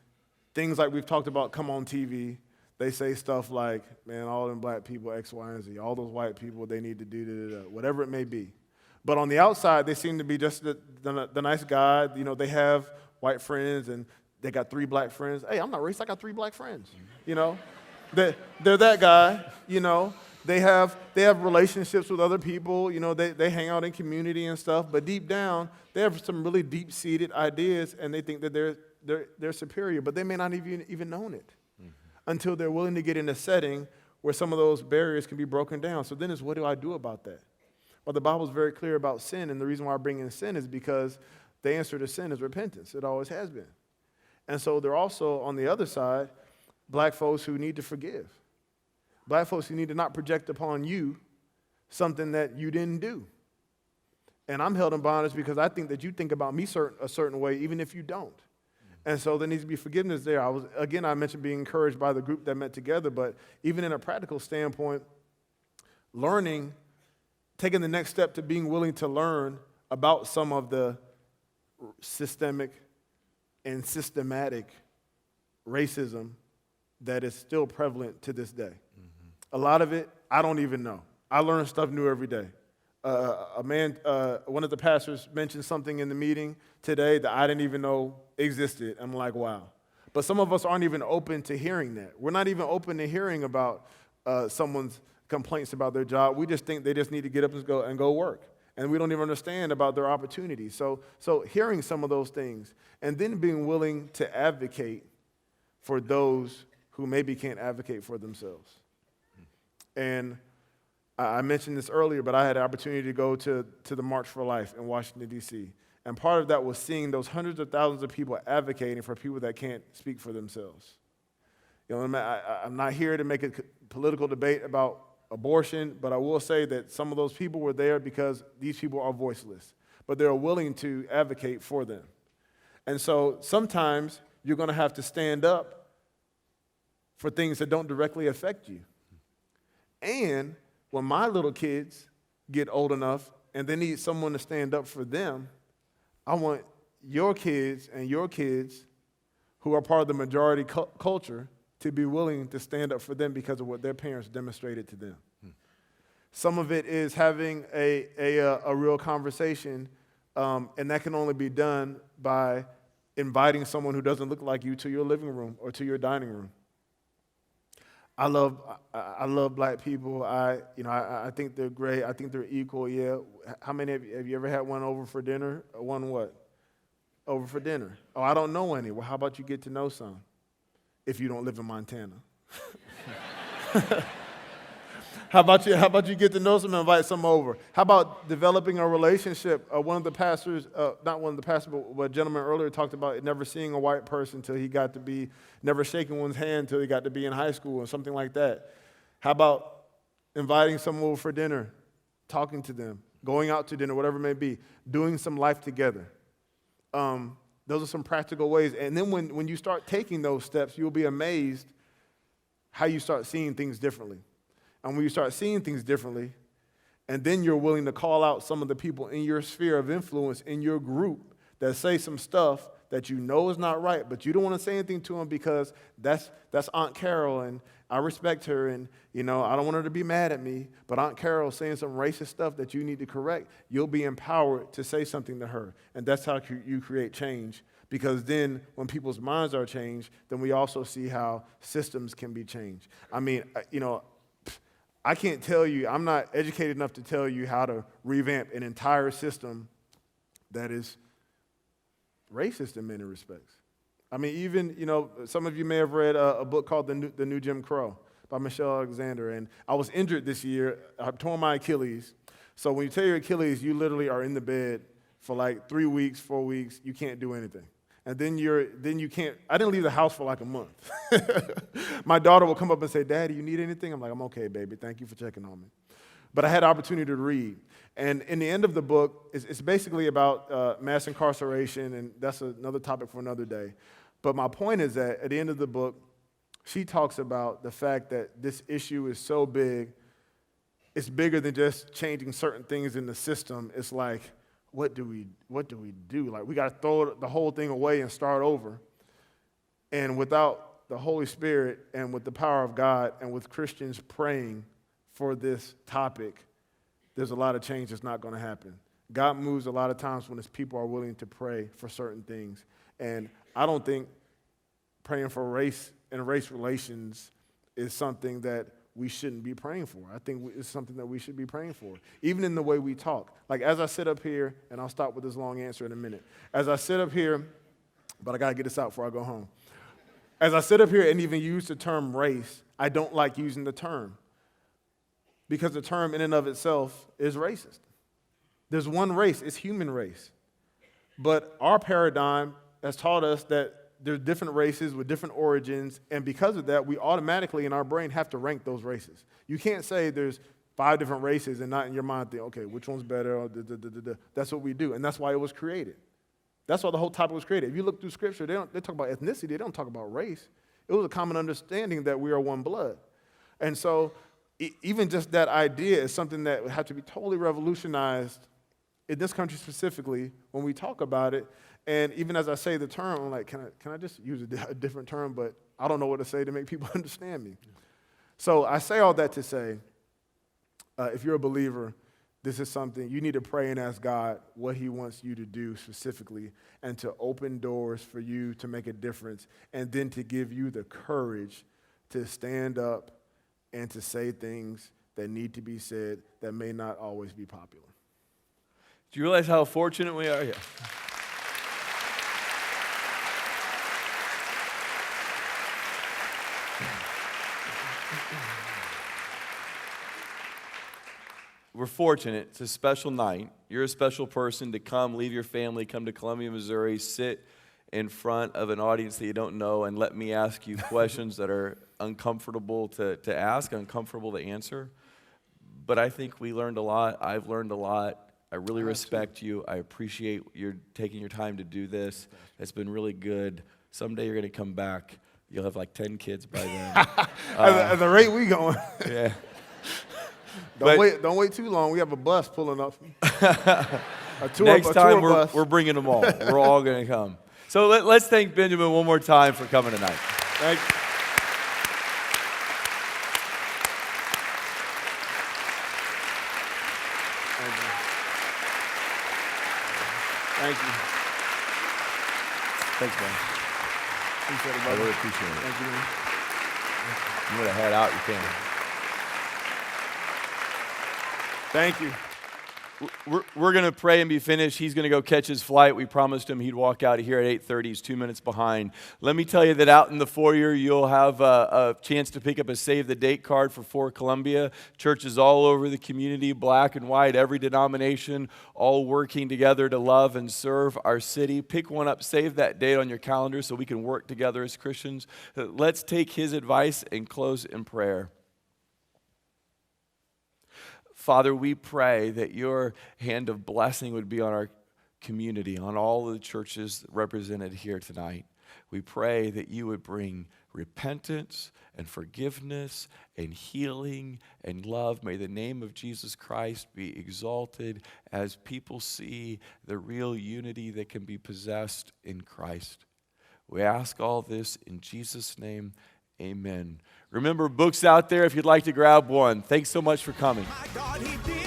things like we've talked about come on TV, they say stuff like, man, all them black people, X, Y, and Z. All those white people, they need to do whatever it may be. But on the outside, they seem to be just the nice guy. You know, they have white friends, and they got 3 black friends. Hey, I'm not racist. I got 3 black friends. You know, they're that guy. You know, they have relationships with other people. You know, they hang out in community and stuff. But deep down, they have some really deep-seated ideas, and they think that they're superior. But they may not even known it. Until they're willing to get in a setting where some of those barriers can be broken down. So then it's, what do I do about that? Well, the Bible's very clear about sin, and the reason why I bring in sin is because the answer to sin is repentance. It always has been. And so there are also, on the other side, black folks who need to forgive. Black folks who need to not project upon you something that you didn't do. And I'm held in bondage because I think that you think about me a certain way, even if you don't. And so there needs to be forgiveness there. I mentioned being encouraged by the group that met together, but even in a practical standpoint, taking the next step to being willing to learn about some of the systemic and systematic racism that is still prevalent to this day. A lot of it, I don't even know. I learn stuff new every day. One of the pastors mentioned something in the meeting today that I didn't even know existed. I'm like, wow. But some of us aren't even open to hearing that. We're not even open to hearing about someone's complaints about their job. We just think they just need to get up and go work. And we don't even understand about their opportunities. So hearing some of those things and then being willing to advocate for those who maybe can't advocate for themselves. And I mentioned this earlier, but I had the opportunity to go to the March for Life in Washington, D.C. And part of that was seeing those hundreds of thousands of people advocating for people that can't speak for themselves. You know, I'm not here to make a political debate about abortion, but I will say that some of those people were there because these people are voiceless, but they're willing to advocate for them. And so sometimes you're going to have to stand up for things that don't directly affect you. And when my little kids get old enough and they need someone to stand up for them, I want your kids and your kids who are part of the majority culture to be willing to stand up for them because of what their parents demonstrated to them. Some of it is having a real conversation, and that can only be done by inviting someone who doesn't look like you to your living room or to your dining room. I love black people. I think they're great. I think they're equal. Yeah. How many have you ever had one over for dinner? One what? Over for dinner. Oh, I don't know any. Well, how about you get to know some? If you don't live in Montana. How about you get to know some and invite some over? How about developing a relationship? One of the pastors, not one of the pastors, but a gentleman earlier talked about never seeing a white person till he got to be, never shaking one's hand till he got to be in high school or something like that. How about inviting someone over for dinner, talking to them, going out to dinner, whatever it may be, doing some life together? Those are some practical ways. And then when you start taking those steps, you'll be amazed how you start seeing things differently. And when you start seeing things differently, and then you're willing to call out some of the people in your sphere of influence, in your group, that say some stuff that you know is not right, but you don't want to say anything to them because that's Aunt Carol, and I respect her, and I don't want her to be mad at me, but Aunt Carol's saying some racist stuff that you need to correct. You'll be empowered to say something to her, and that's how you create change. Because then when people's minds are changed, then we also see how systems can be changed. I mean, I can't tell you, I'm not educated enough to tell you how to revamp an entire system that is racist in many respects. I mean, even, some of you may have read a book called The New Jim Crow by Michelle Alexander, and I was injured this year. I tore my Achilles. So when you tear your Achilles, you literally are in the bed for like 3 weeks, 4 weeks. You can't do anything. And then you can't, I didn't leave the house for like a month. My daughter will come up and say, Daddy, you need anything? I'm like, I'm okay, baby. Thank you for checking on me. But I had the opportunity to read. And in the end of the book, it's basically about mass incarceration, and that's another topic for another day. But my point is that at the end of the book, she talks about the fact that this issue is so big, it's bigger than just changing certain things in the system. It's like, what do we do? Like, we got to throw the whole thing away and start over. And without the Holy Spirit and with the power of God and with Christians praying for this topic, there's a lot of change that's not going to happen. God moves a lot of times when his people are willing to pray for certain things. And I don't think praying for race and race relations is something that we shouldn't be praying for. I think it's something that we should be praying for, even in the way we talk. Like, as I sit up here, and I'll stop with this long answer in a minute. As I sit up here, but I got to get this out before I go home. As I sit up here and even use the term race, I don't like using the term because the term in and of itself is racist. There's one race, it's human race. But our paradigm has taught us that there's different races with different origins, and because of that, we automatically in our brain have to rank those races. You can't say there's 5 different races and not in your mind think, okay, which one's better? Or That's what we do, and that's why it was created. That's why the whole topic was created. If you look through Scripture, they talk about ethnicity, they don't talk about race. It was a common understanding that we are one blood. And so even just that idea is something that would have to be totally revolutionized in this country specifically when we talk about it. And even as I say the term, I'm like, can I just use a different term? But I don't know what to say to make people understand me. So I say all that to say, if you're a believer, this is something you need to pray and ask God what he wants you to do specifically and to open doors for you to make a difference and then to give you the courage to stand up and to say things that need to be said that may not always be popular. Do you realize how fortunate we are? Yeah. We're fortunate. It's a special night. You're a special person to come, leave your family, come to Columbia, Missouri, sit in front of an audience that you don't know, and let me ask you questions that are uncomfortable to ask, uncomfortable to answer. But I think we learned a lot. I've learned a lot. I really respect you. I appreciate you taking your time to do this. It's been really good. Someday you're going to come back. You'll have like 10 kids by then. At the rate we going, Yeah. don't wait too long. We have a bus pulling up. Next time bus. we're bringing them all. We're all going to come. So let's thank Benjamin one more time for coming tonight. Thank you. Thank you. Thanks, man. Appreciate it, I brother. really appreciate it. Thank you, man. You want to head out, you can. Thank you. We're going to pray and be finished. He's going to go catch his flight. We promised him he'd walk out of here at 8:30. He's 2 minutes behind. Let me tell you that out in the foyer, you'll have a chance to pick up a Save the Date card for Columbia. Churches all over the community, black and white, every denomination, all working together to love and serve our city. Pick one up, save that date on your calendar so we can work together as Christians. Let's take his advice and close in prayer. Father, we pray that your hand of blessing would be on our community, on all of the churches represented here tonight. We pray that you would bring repentance and forgiveness and healing and love. May the name of Jesus Christ be exalted as people see the real unity that can be possessed in Christ. We ask all this in Jesus' name. Amen. Remember, books out there if you'd like to grab one. Thanks so much for coming. My God, he did.